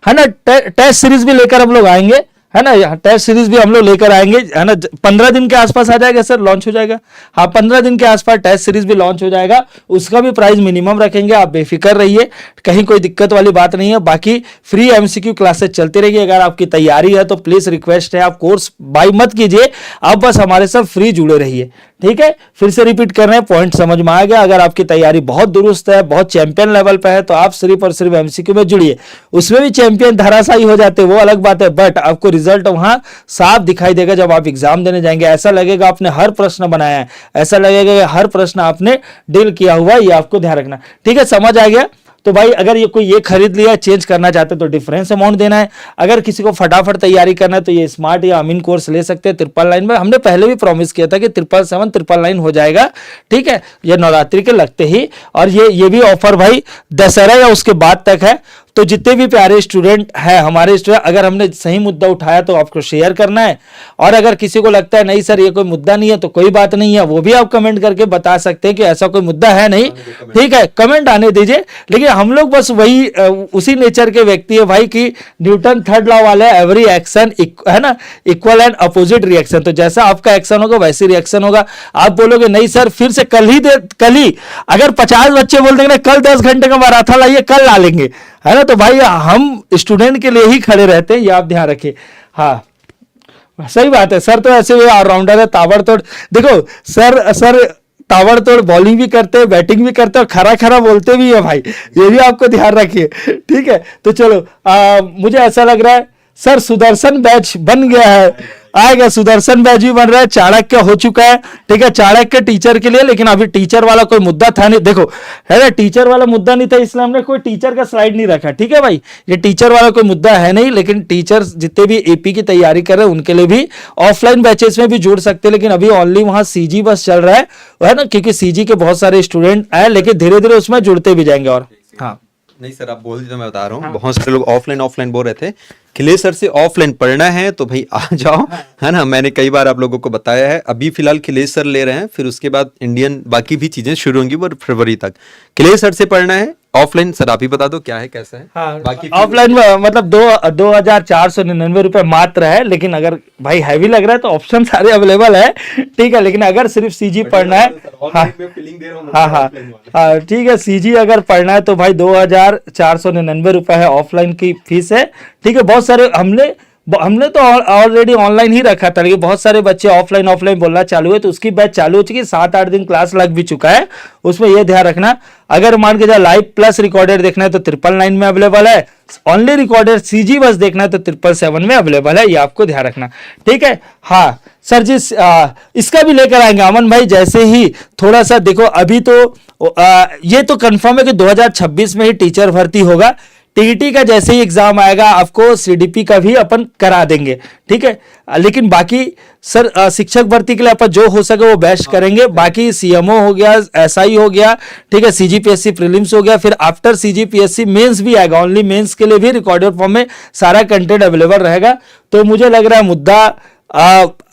है ना। टेस्ट सीरीज भी लेकर हम लोग आएंगे, है ना, टेस्ट सीरीज भी हम लोग लेकर आएंगे, है ना। 15 दिन के आसपास आ जाएगा सर, लॉन्च हो जाएगा। हाँ, 15 दिन के आसपास टेस्ट सीरीज भी लॉन्च हो जाएगा। उसका भी प्राइस मिनिमम रखेंगे, आप बेफिक्र रहिए, कहीं कोई दिक्कत वाली बात नहीं है। बाकी फ्री एमसीक्यू क्लासेस चलती रहेगी। अगर आपकी तैयारी है तो प्लीज रिक्वेस्ट है, आप कोर्स बाय मत कीजिए, आप बस हमारे साथ फ्री जुड़े रहिए, ठीक है। फिर से रिपीट कर रहे हैं, पॉइंट समझ में आ गया। अगर आपकी तैयारी बहुत दुरुस्त है, बहुत चैंपियन लेवल पे है, तो आप सिर्फ और सिर्फ एमसीक्यू में जुड़िए। उसमें भी चैंपियन धराशायी हो जाते हैं, वो अलग बात है, बट आपको रिजल्ट वहां साफ दिखाई देगा जब आप एग्जाम देने जाएंगे। ऐसा लगेगा आपने हर प्रश्न बनाया है, ऐसा लगेगा कि हर प्रश्न आपने डील किया हुआ है, ये आपको ध्यान रखना, ठीक है। समझ आ गया? तो भाई अगर ये कोई ये खरीद लिया, चेंज करना चाहते तो डिफरेंस अमाउंट देना है। अगर किसी को फटाफट तैयारी करना है तो ये स्मार्ट या अमीन कोर्स ले सकते हैं 999 में। हमने पहले भी प्रॉमिस किया था कि 777 हो जाएगा, ठीक है, ये नवरात्रि के लगते ही। और ये भी ऑफर भाई दशहरा या उसके बाद तक है। तो जितने भी प्यारे स्टूडेंट हैं हमारे स्टूडेंट, अगर हमने सही मुद्दा उठाया तो आपको शेयर करना है। और अगर किसी को लगता है नहीं सर ये कोई मुद्दा नहीं है, तो कोई बात नहीं है, वो भी आप कमेंट करके बता सकते हैं कि ऐसा कोई मुद्दा है नहीं, ठीक है, कमेंट आने दीजिए। लेकिन हम लोग बस वही उसी नेचर के व्यक्ति है भाई कि न्यूटन थर्ड लॉ वाले, एवरी एक्शन है ना, इक्वल एंड अपोजिट रिएक्शन। तो जैसा आपका एक्शन होगा वैसी रिएक्शन होगा। आप बोलोगे नहीं सर फिर से कल ही अगर 50 बच्चे बोल देंगे कल 10 घंटे का मैराथन लाइए, कल ला लेंगे, है ना। तो भाई हम स्टूडेंट के लिए ही खड़े रहते हैं, ये आप ध्यान रखिए। हाँ सही बात है सर, तो ऐसे ऑलराउंडर है, ताबड़तोड़। देखो सर ताबड़तोड़ बॉलिंग भी करते हैं, बैटिंग भी करते हैं, और खरा खरा बोलते भी है भाई, ये भी आपको ध्यान रखिए, ठीक है। तो चलो मुझे ऐसा लग रहा है सर सुदर्शन बैच बन गया है, आएगा सुदर्शन बैच भी बन रहा है, चाणक्य हो चुका है, ठीक है, चाणक्य टीचर के लिए। लेकिन अभी टीचर वाला कोई मुद्दा था नहीं, देखो है ना, टीचर वाला मुद्दा नहीं था, इसलिए हमने कोई टीचर का स्लाइड नहीं रखा, ठीक है भाई। ये टीचर वाला कोई मुद्दा है नहीं, लेकिन टीचर जितने भी एपी की तैयारी कर रहे हैं उनके लिए भी ऑफलाइन बैचेस में भी जुड़ सकते हैं। लेकिन अभी ओनली वहां सीजी बस चल रहा है ना, क्योंकि सीजी के बहुत सारे स्टूडेंट आए, लेकिन धीरे धीरे उसमें जुड़ते भी जाएंगे। और हाँ नहीं सर, आप बोल दीजिए, मैं बता रहा हूँ। बहुत सारे लोग ऑफलाइन बोल रहे थे, खिलेश सर से ऑफलाइन पढ़ना है तो भाई आ जाओ, है ना। मैंने कई बार आप लोगों को बताया है। अभी फिलहाल खिलेश सर ले रहे हैं, फिर उसके बाद इंडियन बाकी भी चीजें शुरू होंगी वो फरवरी तक। खिलेश सर से पढ़ना है ऑफलाइन, सर आप ही बता दो क्या है कैसा है। हाँ, बाकी ऑफलाइन मतलब 2,499 रुपए मात्र है। लेकिन अगर भाई हैवी लग रहा है तो ऑप्शन सारे अवेलेबल है, ठीक है। लेकिन अगर सिर्फ सीजी पढ़ना है, हाँ ठीक है, सीजी अगर पढ़ना है तो भाई 2,499 रुपए है, ऑफलाइन की फीस है, ठीक है। बहुत सारे हमने तो ऑलरेडी ऑनलाइन ही रखा था, लेकिन बहुत सारे बच्चे ऑफलाइन बोलना चालू है, तो उसकी बैच चालू हो चुकी है, 7-8 दिन क्लास लग भी चुका है। उसमें यह ध्यान रखना, अगर मान के जाए लाइव प्लस रिकॉर्डेड देखना है तो 999 में अवेलेबल है, ओनली रिकॉर्डेड सीजी बस देखना है तो 777 में अवेलेबल है, ये आपको ध्यान रखना, ठीक है। हाँ सर जी, इसका भी लेकर आएंगे अमन भाई, जैसे ही थोड़ा सा देखो। अभी तो ये तो कंफर्म है कि 2026 में ही टीचर भर्ती होगा। टीईटी का जैसे ही एग्जाम आएगा आपको सीडीपी का भी अपन करा देंगे, ठीक है। लेकिन बाकी सर शिक्षक भर्ती के लिए अपन जो हो सके वो बेस्ट करेंगे। बाकी सीएमओ हो गया, एसआई हो गया, ठीक है, सीजीपीएससी प्रीलिम्स हो गया, फिर आफ्टर सीजीपीएससी मेंस भी आएगा। ओनली मेंस के लिए भी रिकॉर्डेड फॉर्म में सारा कंटेंट अवेलेबल रहेगा। तो मुझे लग रहा है मुद्दा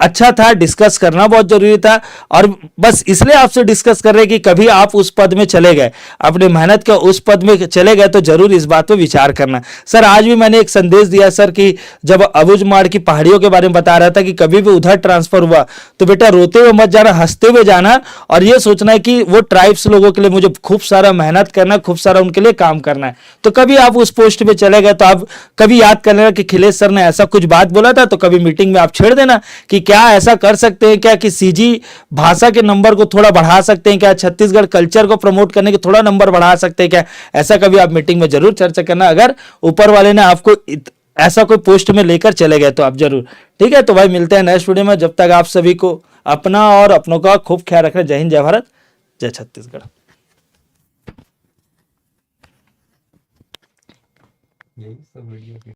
अच्छा था, डिस्कस करना बहुत जरूरी था। और बस इसलिए आपसे डिस्कस कर रहे हैं कि कभी आप उस पद में चले गए, अपने मेहनत के उस पद में चले गए, तो जरूर इस बात पे विचार करना। सर आज भी मैंने एक संदेश दिया सर कि जब अबुझमाड़ की पहाड़ियों के बारे में बता रहा था कि कभी भी उधर ट्रांसफर हुआ तो बेटा रोते हुए मत जाना, हंसते हुए जाना, और ये सोचना है कि वो ट्राइब्स लोगों के लिए मुझे खूब सारा मेहनत करना है, खूब सारा उनके लिए काम करना है। तो कभी आप उस पोस्ट पे चले गए तो आप कभी याद कर लेना कि खिलेश सर ने ऐसा कुछ बात बोला था, तो कभी मीटिंग में आप छेड़ देना कि क्या ऐसा कर सकते हैं क्या कि सीजी भाषा के नंबर को थोड़ा बढ़ा सकते हैं क्या, छत्तीसगढ़ कल्चर को प्रमोट करने के थोड़ा नंबर बढ़ा सकते हैं क्या। ऐसा कभी आप मीटिंग में जरूर चर्चा करना, अगर ऊपर वाले ने आपको ऐसा कोई पोस्ट में लेकर चले गए तो आप जरूर, ठीक है। तो भाई मिलते हैं नेक्स्ट वीडियो में, जब तक आप सभी को अपना और अपनों का खूब ख्याल रखना। जय हिंद, जय भारत, जय छत्तीसगढ़।